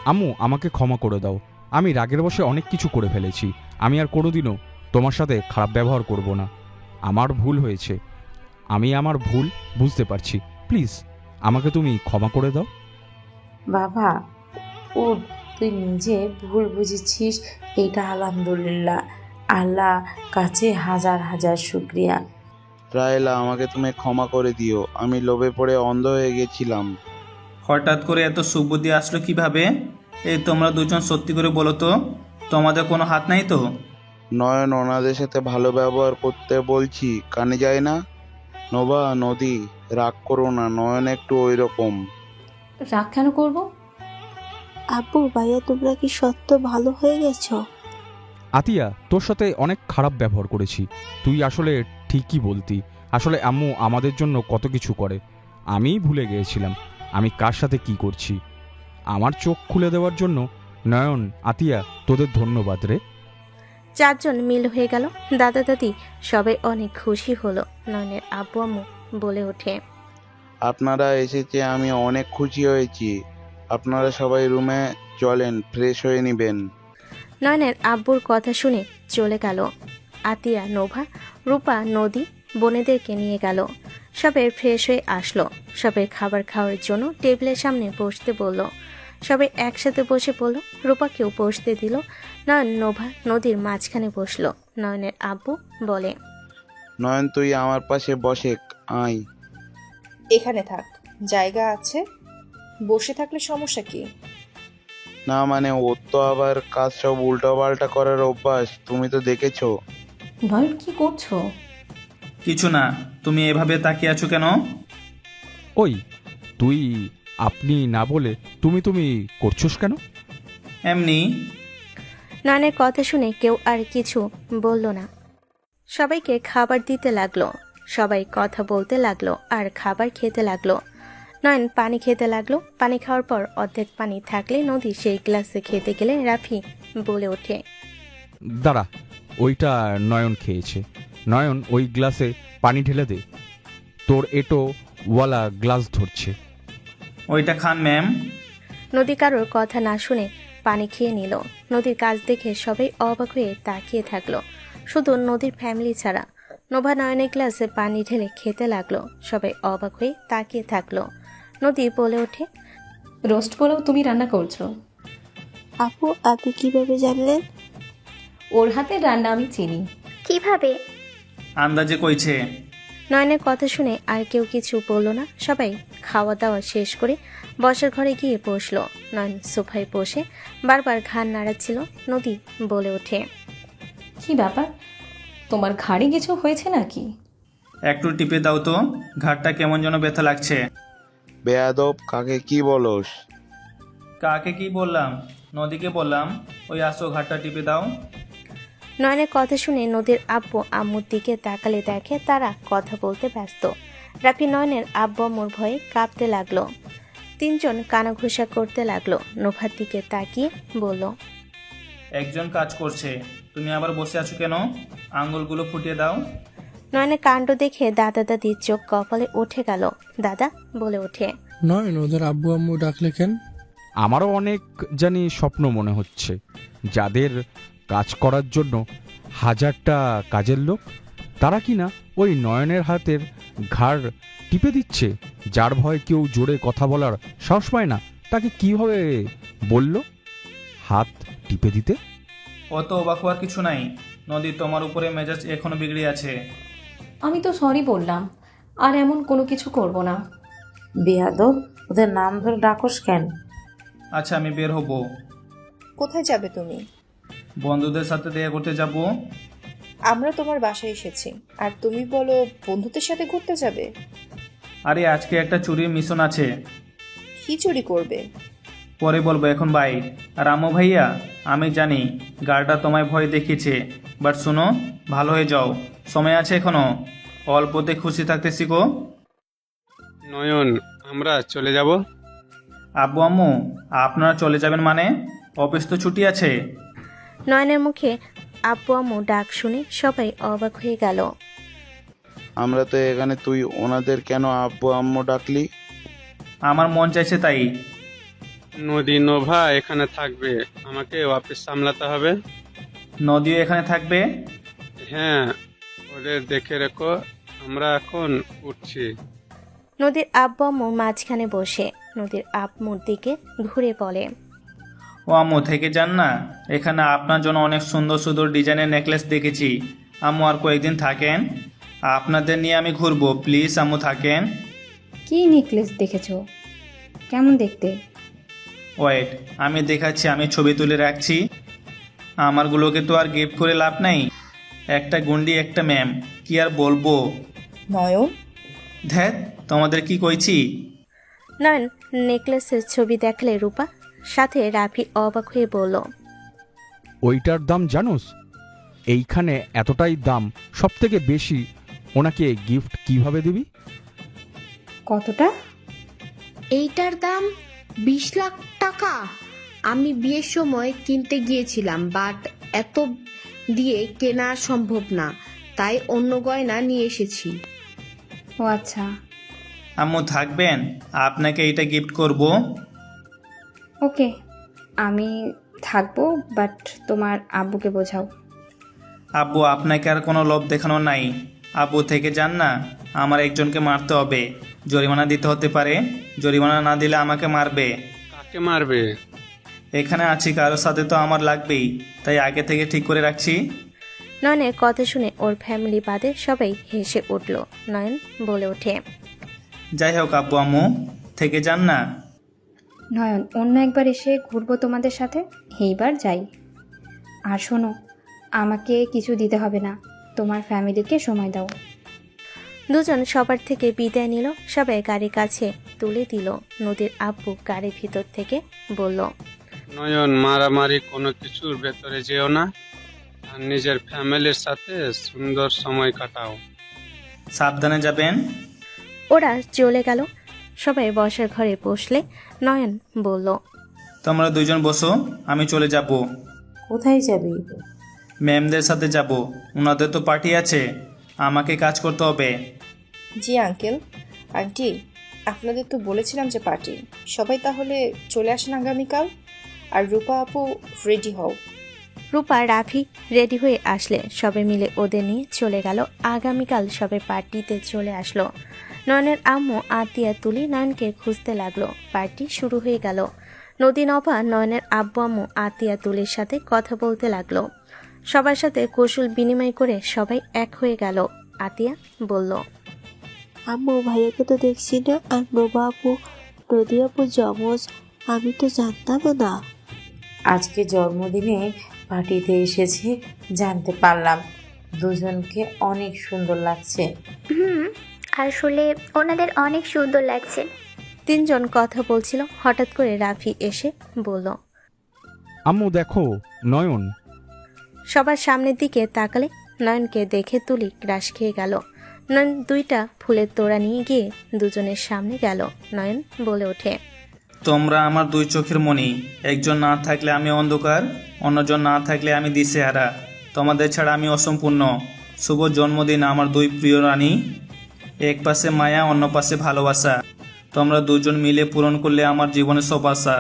আম্মু আমাকে ক্ষমা করে দাও, আমি রাগের বশে অনেক কিছু করে ফেলেছি। আমি আর কোনোদিনও তোমার সাথে খারাপ ব্যবহার করব না। আমার ভুল হয়েছে, আমি আমার ভুল বুঝতে পারছি। প্লিজ আমাকে তুমি ক্ষমা করে দাও। বাবা, ও তুই নিজে ভুল বুঝেছিস, এটা আলহামদুলিল্লাহ, আল্লাহ কাছে হাজার হাজার শুক্রিয়া। রাহেলা, আমাকে তুমি ক্ষমা করে দিও, আমি লোভে পড়ে অন্ধ হয়ে গেছিলাম। হঠাৎ করে এত সুবুদ্ধি আসলো কিভাবে? এই তোমরা দুজন সত্যি করে বলো তো, তোমাদের কোনো হাত নাই তো? নয়ন, ওনাদের সাথে ভালো ব্যবহার করতে বলছি, কানে যায় না? নোভা, নদী, রাগ করো না, নয়ন একটু ওই রকম। রাগ কেন করবো? আব্বু ভাইয়া তোমরা কি সত্য ভালো হয়ে গেছো? আতিয়া, তোর সাথে অনেক খারাপ ব্যবহার করেছি। তুই আসলে ঠিকই বলতি। আসলে আম্মু আমাদের জন্য কত কিছু করে, আমিই ভুলে গিয়েছিলাম আমি কার সাথে কি করছি। আমার চোখ খুলে দেওয়ার জন্য নয়ন, আতিয়া, তোদের ধন্যবাদ রে। চারজন মিল হয়ে গেল। দাদা দাদি সবাই অনেক খুশি হলো। নয়নের আব্বু আম্মু বলে ওঠে, আপনারা এসেছে আমি অনেক খুশি হয়েছি। আপনারা সবাই রুমে চলেন, ফ্রেশ হয়ে নেবেন। নয়নের আব্বুর কথা শুনে চলে গেল। আতিয়া, নোভা, রূপা, নদী বোনেদেরকে নিয়ে গেল। সবাই ফ্রেশ হয়ে আসলো। সবাই খাবার খাওয়ার জন্য টেবিলের সামনে বসতে বলল। সবাই একসাথে বসে পড়ল। রূপাকেও বসতে দিল। নয়ন, নোভা, নদীর মাঝখানে বসলো। নয়নের আব্বু বলে, নয়ন, তুই আমার পাশে বসে আয়। এখানে থাক, জায়গা আছে। বসে থাকলে সমস্যা কি? না মানে, ওর তো আবার কাজ সব উল্টো পাল্টা করার অভ্যাস, তুমি তো দেখেছো। নয়ন, কি করছো? কিছু না, তুমি এভাবে তাকিয়ে আছো কেন? ওই, তুই আপনি না বলে তুমি তুমি করছোস কেন? এমনি। নয়নের কথা শুনে কেউ আর কিছু বলল না। সবাইকে খাবার দিতে লাগলো। সবাই কথা বলতে লাগলো আর খাবার খেতে লাগলো। নয়ন পানি খেতে লাগলো। পানি খাওয়ার পর অর্ধেক পানি থাকলে নদী সেই গ্লাসে খেতে গেলে রাফি বলে ওঠে, দাঁড়া, ওইটা নয়ন খেয়েছে। নয়ন, ওই গ্লাসে পানি ঢেলে দে, তোর এটো ওয়ালা গ্লাস ধরছে। ওইটা খান ম্যাম। নদী কারোর কথা না শুনে পানি খেয়ে নিল। নদীর কাজ দেখে সবাই অবাক হয়ে তাকিয়ে থাকলো, শুধু নদীর ফ্যামিলি ছাড়া। নোভা নয়নের গ্লাসে পানি ঢেলে খেতে লাগলো। সবাই অবাক হয়ে তাকিয়ে থাকলো। নদী বলে ওঠে, রোস্ট পোলাও তুমি রান্না করছো? আপু আপনি কিভাবে জানলেন? ওর হাতের রান্না আমি চিনি। কিভাবে? আন্দাজে কইছে। নয়নের কথা শুনে আর কেউ কিছু বলল না। সবাই খাওয়া দাওয়া শেষ করে বসার ঘরে গিয়ে বসলো। নয়ন সোফায় বসে বারবার ঘাড় নাড়াচ্ছিল। নদী বলে ওঠে, কি ব্যাপার, তোমার ঘাড়ে কিছু হয়েছে নাকি? একটু টিপে দাও তো, ঘাটটা কেমন যেন ব্যথা লাগছে। বেয়াদব, কাকে কি বলস? কাকে কি বললাম? নদীকে বললাম। ওই আসো, ঘাটটা টিপে দাও। নয়নের কথা শুনে নদীর আব্বু আম্মুর দিকে তাকালে দেখে তারা কথা বলতে ব্যস্ত। রাফি নয়নের আব্বু আম্মুর ভয়ে কাঁপতে লাগলো। তিনজন কানাঘুষা করতে লাগলো। নোভার দিকে তাকিয়ে বলল, একজন কাজ করছে, তুমি আবার বসে আছো কেন? আঙ্গুলগুলো ফুটিয়ে দাও। নয়নের কাণ্ড দেখে দাদা দাদির চোখ কপালে উঠে গেল। দাদা বলে ওঠে, নয়, ওদের আব্বু আম্মু ডাকলে কেন? আমারও অনেক জানি স্বপ্ন মনে হচ্ছে, যাদের কাজ করার জন্য হাজারটা কাজের লোক, তারা কিনা ওই নয়নের হাতের ঘাড় টিপে দিচ্ছে। যার ভয় কেউ জোরে কথা বলার সাহস পায় না, তাকে কিভাবে বলল হাত টিপে দিতে? অত অবাক হওয়ার কিছু নাই। নদী, তোমার উপরে মেজাজ এখনো বিগড়ে আছে। আমি তো সরি বললাম, আর এমন কোনো কিছু করব না। বেয়াদব, ওদের নাম ধরে ডাকস কেন? আচ্ছা, আমি বের হব। কোথায় যাবে তুমি? বন্ধুদের সাথে দেখা করতে যাব। আমরা তোমার বাসায় এসেছি, আর তুমি বলো বন্ধুদের সাথে ঘুরতে যাবে? আরে আজকে একটা চুরির মিশন আছে। কি চুরি করবে? পরে বলবো, এখন বাই। আর আম্মু ভাইয়া, আমি জানি গার্ডটা তোমায় ভয় দেখিয়েছে, বাট শোনো, ভালো হয়ে যাও, সময় আছে এখনো। অল্পতে খুশি থাকতে শিখো। নয়ন, আমরা চলে যাব। আব্বু আম্মু, আপনারা চলে যাবেন মানে? অফিস তো ছুটি আছে। নয়নের মুখে আব্বু আম্মু ডাক শুনে সবাই অবাক হয়ে গেল। আমরা তো এখানে, তুই ওনাদের কেন আব্বু আম্মু ডাকলি? আমার মন চাইছে তাই। নদী, নোভা এখানে থাকবে, আমাকে অফিস সামলাতে হবে। নদীও এখানে থাকবে? হ্যাঁ, ওদের দেখে রেখো, আমরা এখন উঠছি। নদীর আব্বু আম্মু মাঝখানে বসে নদীর আম্মুর দিকে ঘুরে বলে, ও আম্মু, থেকে যান না, এখানে আপনার জন্য অনেক সুন্দর সুন্দর ডিজাইনের নেকলেস দেখেছি। আম্মু আর কয়েকদিন থাকেন। আপনাদের নিয়ে আমি ঘুরবো, প্লিজ আম্মু থাকেন। কি নেকলেস দেখেছো? কেমন দেখতে? ওয়েট, আমি দেখাচ্ছি, আমি ছবি তুলে রাখছি। আমারগুলোকে তো আর গিফট করে লাভ নাই, একটা গুন্ডি একটা ম্যাম, কি আর বলবো। নয়ন, ধ্যাত, তোমাদের কি কইছি। নয়ন নেকলেসের ছবি দেখলে রূপা, সাথে রাফি অবাক হয়ে বলল, ওইটার দাম জানোস? এইখানে এতটাই দাম, সব থেকে বেশি। ওনাকে গিফট কিভাবে দিবি? কতটা? এইটার দাম 20 লাখ টাকা। আমি বিয়ের সময় কিনতে গিয়েছিলাম, বাট এত দিয়ে কেনা সম্ভব না, তাই অন্য গয়না নিয়ে এসেছি। ও আচ্ছা। আম্মু থাকবেন, আপনাকে এটা গিফট করব। ওকে, আমি থাকবো, বাট তোমার আব্বুকে বোঝাও। আব্বু, আপনাকে আর কোনো লোভ দেখানো নাই। আব্বু থেকে যান না, আমার একজনকে মারতে হবে, জরিমানা দিতে হতে পারে। জরিমানা না দিলে আমাকে মারবে। কাকে মারবে? এখানে আছি, কারোর সাথে তো আমার লাগবেই, তাই আগে থেকে ঠিক করে রাখছি। নয়নের কথা শুনে ওর ফ্যামিলি বাদে সবাই হেসে উঠল। নয়ন বলে ওঠে, যাই হোক আব্বু আম্মু, থেকে যান না। নয়ন, অন্য একবার এসে ঘুরবো তোমাদের সাথে, এইবার যাই। আর শোনো, আমাকে কিছু দিতে হবে না, তোমার ফ্যামিলিকে সময় দাও। দুজন সবার থেকে বিদায় নিল। সবাই গাড়ির কাছে তুলে দিল। নদীর আব্বু গাড়ির ভিতর থেকে বলল, নয়ন, মারামারি কোনো কিছুর ভেতরে যেও না, আর নিজের ফ্যামিলির সাথে সুন্দর সময় কাটাও। সাবধানে যাবেন। ওরা চলে গেল। সবাই বসার ঘরে বসলে নয়ন বলল, তোমরা দুইজন বসো, আমি চলে যাব। কোথায় যাবি? ম্যামদের সাথে যাব, ওনাদের তো পার্টি আছে, আমাকে কাজ করতে হবে। জি আঙ্কেল, আন্টি, আপনাদের তো বলেছিলাম যে পার্টি, সবাই তাহলে চলে আসেন আগামীকাল। আর রূপা আপু, রেডি হও। রূপা রাফি রেডি হয়ে আসলে সবাই মিলে ওদের নিয়ে চলে গেল। আগামীকাল সবাই পার্টিতে চলে আসলো। নয়নের আম্মু আতিয়া তুলি নয়নকে খুঁজতে লাগলো। পার্টি শুরু হয়ে গেল। নদী নভা নয়নের আব্বু আম্মু আতিয়া তুলির সাথে কথা বলতে লাগলো। সবার সাথে কৌশল বিনিময় করে সবাই এক হয়ে গেল। আতিয়া বলল, আম্মু ভাইয়াকে তো দেখছি না, আর নোবা আপু নদী আপু জমজ, আমি তো জানতামও না। আজকে জন্মদিনে পার্টিতে এসেছে, জানতে পারলাম। দুজনকে অনেক সুন্দর লাগছে। আসলে ওনাদের অনেক সুন্দর লাগছে। তিনজন কথা বলছিল, হঠাৎ করে রাফি এসে বলল, আম্মু দেখো, নয়ন। সবার সামনের দিকে তাকালে নয়নকে দেখে তুলি ক্রাশ খেয়ে গেল। নয়ন দুইটা ফুলের তোড়া নিয়ে গিয়ে দুজনের সামনে গেল। নয়ন বলে ওঠে, তোমরা আমার দুই চোখের মণি, একজন না থাকলে আমি অন্ধকার, অন্যজন না থাকলে আমি দিশেহারা। তোমাদের ছাড়া আমি অসম্পূর্ণ। শুভ জন্মদিন আমার দুই প্রিয় রানী। এক পাশে মায়া, অন্য পাশে ভালোবাসা। তোমরা দুজন মিলে পূরণ করলে আমার জীবনের সব আশা।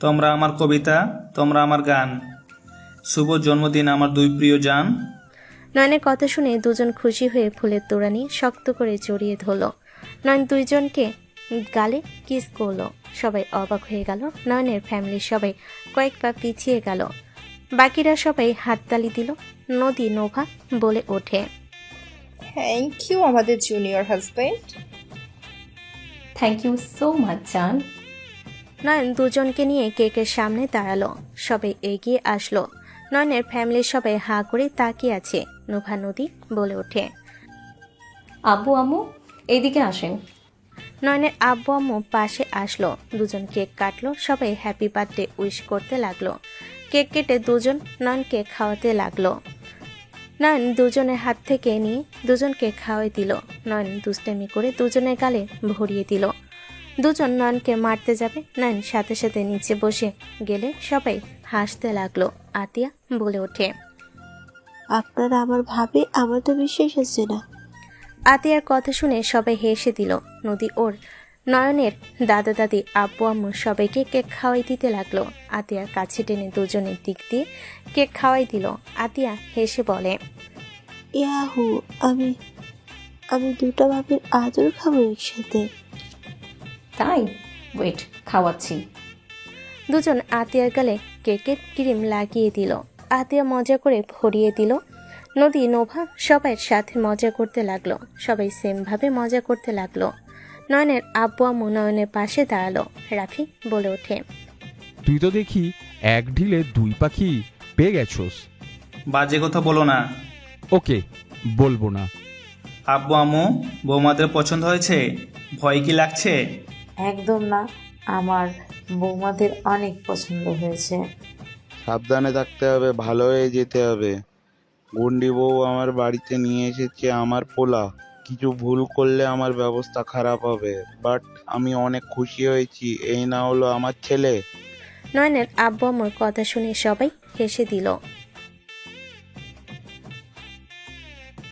তোমরা আমার কবিতা, তোমরা আমার গান। শুভ জন্মদিন আমার দুই প্রিয় জান। নয়নের কথা শুনে দুজন খুশি হয়ে ফুলের তোড়া নিয়ে শক্ত করে জড়িয়ে ধরল। নয়ন দুইজনকে গালে কিস করলো। সবাই অবাক হয়ে গেল। নয়নের ফ্যামিলির সবাই কয়েক পা পিছিয়ে গেল। বাকিরা সবাই হাততালি দিল। নদী নোভা বলে ওঠে, থ্যাংক ইউ আমাদের junior husband. Thank you so much জান। নয়ন দুজনকে নিয়ে কেকের সামনে দাঁড়ালো। সবাই এগিয়ে আসলো। নয়নের ফ্যামিলির সবাই হাঁ করে তাকিয়ে আছে। নোভা নদী বলে ওঠে, আব্বু আম্মু এইদিকে আসেন। নয়নের আব্বু আম্মু পাশে আসলো। দুজন কেক কাটলো। সবাই হ্যাপি বার্থডে উইশ করতে লাগলো। কেক কেটে দুজন নয়নকে খাওয়াতে লাগলো। নয়ন দুজনের হাত থেকে নিয়ে দুজনকে খাওয়াই দিল। নয়ন দুষ্টামি করে দুজনের গালে ভরিয়ে দিল। দুজন নয়নকে মারতে যাবে, নয়ন সাথে সাথে নিচে বসে গেলে সবাই হাসতে লাগলো। আতিয়া বলে ওঠে, আপনারা আমার ভাবে, আমার তো বিশ্বাস হচ্ছে না। আতিয়ার কথা শুনে সবাই হেসে দিল। নদী ওর নয়নের দাদা দাদি আব্বু আম্মু সবাইকে কেক খাওয়াই দিতে লাগলো। আতিয়ার কাছে টেনে দুজনের দিক দিয়ে কেক খাওয়াই দিল। আতিয়া হেসে বলে, ইয়াহু, আমি দুটা ভাবির আদর খাবো একসাথে। তাই, ওয়েট, খাওয়াচ্ছি। দুজন আতিয়ার গালে কেকের ক্রিম লাগিয়ে দিল। আতিয়া মজা করে ভরিয়ে দিল। নদী, নোভা সবাই সাথে মজা করতে লাগলো। সবাই সেমভাবে মজা করতে লাগলো। নয়নের আব্বু আম্মু নয়নের পাশে দাঁড়ালো। রাফি বলে ওঠে, তুই তো দেখি এক ঢিলে দুই পাখি পেয়ে গেছোস। বাজে কথা বলো না। ওকে, বলবো না। আব্বু আম্মু, বৌমাদের পছন্দ হয়েছে? ভয় কি লাগছে? একদম না, আমার বৌমাদের অনেক পছন্দ হয়েছে। সাবধানে থাকতে হবে, ভালো হয়ে যেতে হবে। গুন্ডি বউ আমার বাড়িতে নিয়ে এসেছে আমার পোলা। কিছু ভুল করলে আমার ব্যবস্থা খারাপ হবে, বাট আমি অনেক খুশি হয়েছি এই না হলো আমার ছেলে। নয়নের আব্বু আম্মুর কথা শুনে সবাই হেসে দিল।